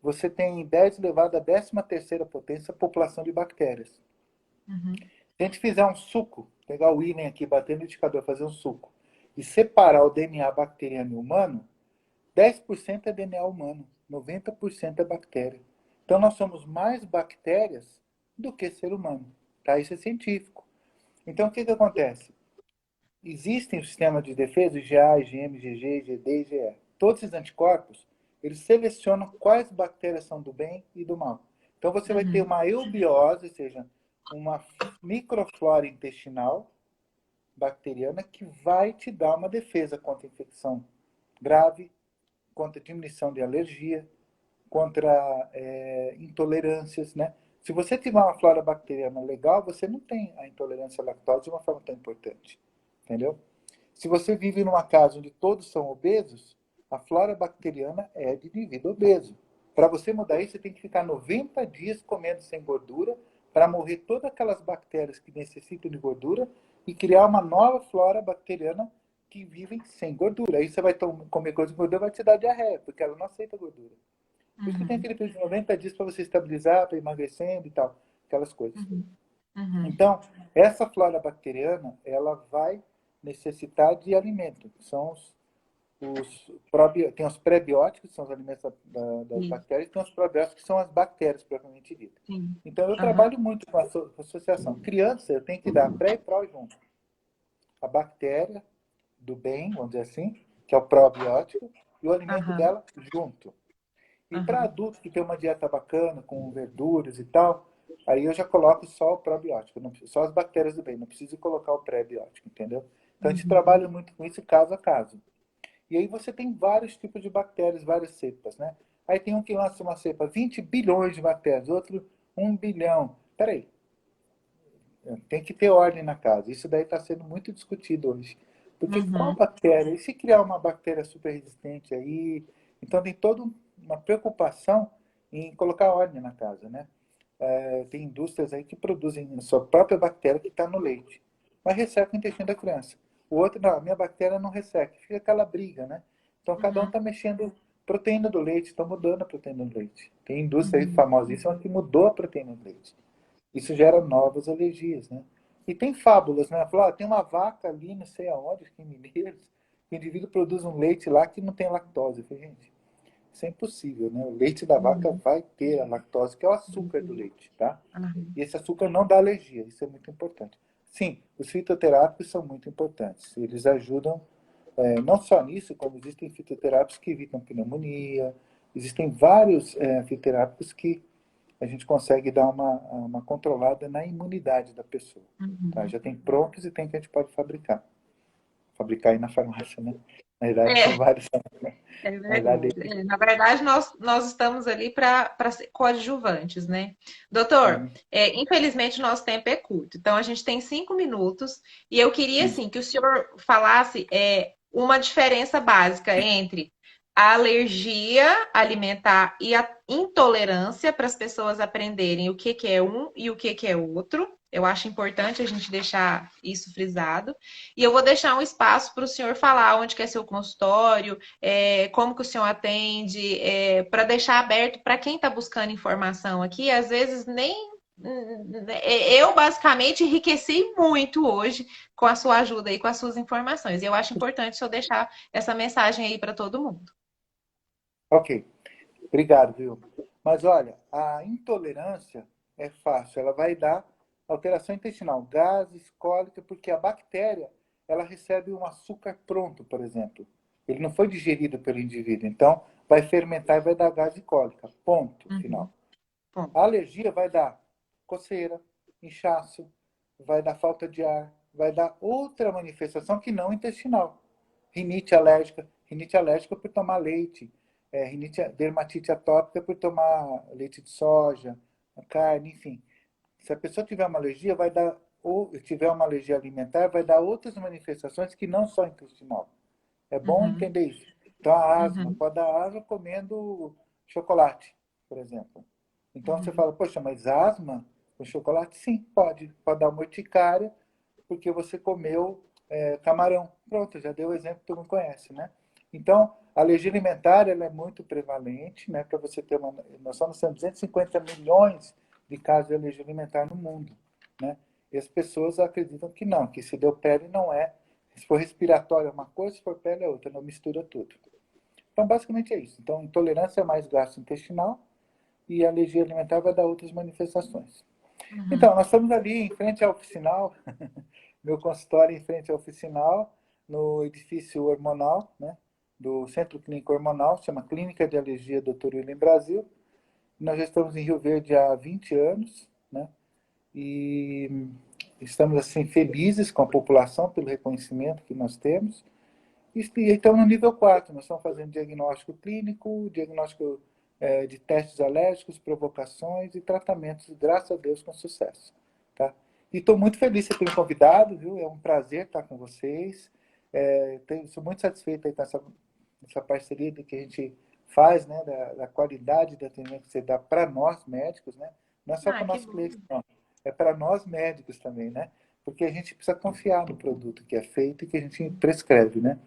você tem 10 elevado à 13ª potência a população de bactérias. uhum, Se a gente fizer um suco, pegar o ílen aqui, bater no liquidificador, fazer um suco, e separar o DNA bacteriano e humano, 10% é DNA humano, 90% é bactéria. Então nós somos mais bactérias do que ser humano. Tá? Isso é científico. Então o que acontece? Existem o sistema de defesa, IgA, IgM, IgG, IgD, IgE. Todos esses anticorpos, eles selecionam quais bactérias são do bem e do mal. Então você vai ter uhum, uma eubiose, ou seja, uma microflora intestinal bacteriana que vai te dar uma defesa contra infecção grave, contra diminuição de alergia, contra intolerâncias, né? Se você tiver uma flora bacteriana legal, você não tem a intolerância à lactose de uma forma tão importante, entendeu? Se você vive numa casa onde todos são obesos, a flora bacteriana é de indivíduo obeso. Para você mudar isso, você tem que ficar 90 dias comendo sem gordura para morrer todas aquelas bactérias que necessitam de gordura e criar uma nova flora bacteriana que vivem sem gordura. Aí você vai comer coisa com gordura, vai te dar diarreia, porque ela não aceita gordura. Por isso que tem uhum, aquele período de 90 dias para você estabilizar, para emagrecendo e tal, aquelas coisas. uhum, uhum. Então, essa flora bacteriana, ela vai necessitar de alimento, que são tem os pré-bióticos, que são os alimentos das Isso, bactérias, e tem os probióticos, que são as bactérias propriamente ditas. sim. Então, eu Aham, trabalho muito com a associação. Criança, eu tenho que dar pré e pró junto. A bactéria do bem, vamos dizer assim, que é o probiótico, e o alimento aham, dela junto. E para aham, adultos que tem uma dieta bacana, com verduras e tal, aí eu já coloco só o probiótico, só as bactérias do bem, não preciso colocar o pré-biótico, entendeu? Então a gente uhum, trabalha muito com isso caso a caso. E aí você tem vários tipos de bactérias, várias cepas, né? Aí tem um que lança uma cepa 20 bilhões de bactérias, outro 1 bilhão. Peraí, tem que ter ordem na casa. Isso daí está sendo muito discutido hoje. Porque qual uhum, bactéria? E se criar uma bactéria super resistente aí? Então tem toda uma preocupação em colocar ordem na casa, né? Tem indústrias aí que produzem a sua própria bactéria que está no leite, mas resseca o intestino da criança. O outro, não, a minha bactéria não resseca. Fica aquela briga, né? Então cada um uhum, está mexendo proteína do leite, está mudando a proteína do leite. Tem indústria aí uhum, famosíssima que mudou a proteína do leite. Isso gera novas alergias, né? E tem fábulas, né? Falar, tem uma vaca ali, não sei aonde, aqui em Mineiros, que o indivíduo produz um leite lá que não tem lactose. Eu falei, gente, isso é impossível, né? O leite da vaca uhum, vai ter a lactose, que é o açúcar do uhum, leite, tá? aham. E esse açúcar não dá alergia, isso é muito importante. Sim, os fitoterápicos são muito importantes. Eles ajudam não só nisso, como existem fitoterápicos que evitam pneumonia, existem vários fitoterápicos que a gente consegue dar uma controlada na imunidade da pessoa. Tá? Uhum. Já tem prontos e tem que a gente pode fabricar. Fabricar aí na farmácia, né? Na verdade, são É, vários. é Na verdade, verdade. Na verdade, nós estamos ali para ser coadjuvantes, né? Doutor, sim. infelizmente o nosso tempo é curto, então a gente tem 5 minutos e eu queria, Isso. assim, que o senhor falasse uma diferença básica entre a alergia alimentar e a intolerância para as pessoas aprenderem o que que é um e o que que é outro. Eu acho importante a gente deixar isso frisado. E eu vou deixar um espaço para o senhor falar onde que é seu consultório, como que o senhor atende, para deixar aberto para quem está buscando informação aqui. Às vezes nem eu basicamente enriqueci muito hoje com a sua ajuda e com as suas informações. E eu acho importante o senhor deixar essa mensagem aí para todo mundo. Ok. Obrigado, viu? Mas olha, a intolerância é fácil. Ela vai dar alteração intestinal, gases, cólica, porque a bactéria ela recebe um açúcar pronto, por exemplo. Ele não foi digerido pelo indivíduo, então vai fermentar e vai dar gás e cólica. Ponto Uhum. final. A Ponto. alergia vai dar coceira, inchaço, vai dar falta de ar, vai dar outra manifestação que não intestinal. Rinite alérgica por tomar leite, dermatite atópica por tomar leite de soja, carne, enfim. Se a pessoa tiver uma alergia, vai dar, ou tiver uma alergia alimentar, vai dar outras manifestações que não só intestinal. É bom Uhum. entender isso. Então, a asma, Uhum. pode dar asma comendo chocolate, por exemplo. Então, você Uhum. fala, poxa, mas asma com chocolate? Sim, pode. Pode dar uma urticária, porque você comeu camarão. Pronto, já deu o exemplo que todo mundo conhece, né? Então, a alergia alimentar ela é muito prevalente, né? Para você ter uma noção, nós temos 250 milhões de casos de alergia alimentar no mundo, né? E as pessoas acreditam que não, que se deu pele não é. Se for respiratório é uma coisa, se for pele é outra, não mistura tudo. Então, basicamente é isso. Então, intolerância é mais gastrointestinal e alergia alimentar vai dar outras manifestações. Uhum. Então, nós estamos ali em frente ao oficinal, meu consultório em frente ao oficinal, no edifício hormonal, né, do Centro Clínico Hormonal, chama Clínica de Alergia Dr. William Brasil. Nós já estamos em Rio Verde há 20 anos, né, e estamos assim felizes com a população pelo reconhecimento que nós temos. E estamos no nível 4, nós estamos fazendo diagnóstico clínico, diagnóstico de testes alérgicos, provocações e tratamentos, graças a Deus, com sucesso. Tá? E estou muito feliz de ter me convidado, viu? É um prazer estar com vocês. Sou muito satisfeito aí com essa parceria que a gente faz, né? Da qualidade do atendimento que você dá para nós médicos, né? Não é só Ah, para que nossos bom. clientes, não. É para nós médicos também, né? Porque a gente precisa confiar no produto que é feito e que a gente prescreve, né?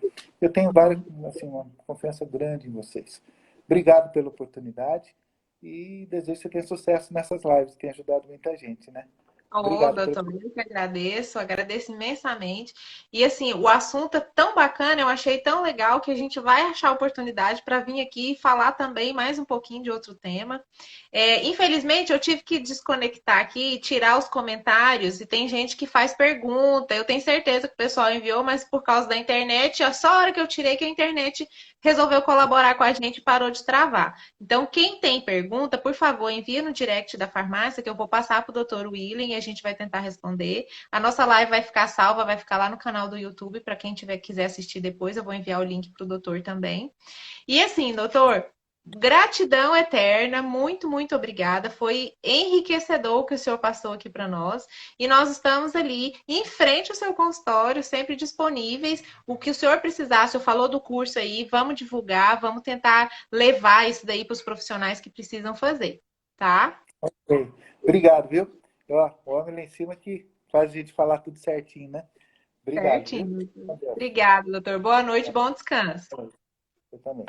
Eu tenho várias, Uhum. assim, uma confiança grande em vocês. Obrigado pela oportunidade e desejo que você tenha sucesso nessas lives, que tem ajudado muita gente, né? Ô, Obrigado pela doutor, eu que agradeço, agradeço imensamente. E assim, o assunto é tão bacana, eu achei tão legal que a gente vai achar oportunidade para vir aqui e falar também mais um pouquinho de outro tema. Infelizmente, eu tive que desconectar aqui e tirar os comentários, e tem gente que faz pergunta. Eu tenho certeza que o pessoal enviou, mas por causa da internet, é só a hora que eu tirei que a internet resolveu colaborar com a gente e parou de travar. Então, quem tem pergunta, por favor, envia no direct da farmácia que eu vou passar para o doutor William e a gente vai tentar responder. A nossa live vai ficar salva, vai ficar lá no canal do YouTube para quem quiser assistir depois. Eu vou enviar o link para o doutor também. E assim, doutor, gratidão eterna, muito, muito obrigada. Foi enriquecedor o que o senhor passou aqui para nós. E nós estamos ali em frente ao seu consultório, sempre disponíveis. O que o senhor precisar, o senhor falou do curso aí, vamos divulgar, vamos tentar levar isso daí para os profissionais que precisam fazer, tá? Ok. Obrigado, viu? Ó, o homem lá em cima que faz a gente falar tudo certinho, né? Obrigado, viu? Certinho. Adeus. Obrigada, doutor. Boa noite, bom descanso. Eu também.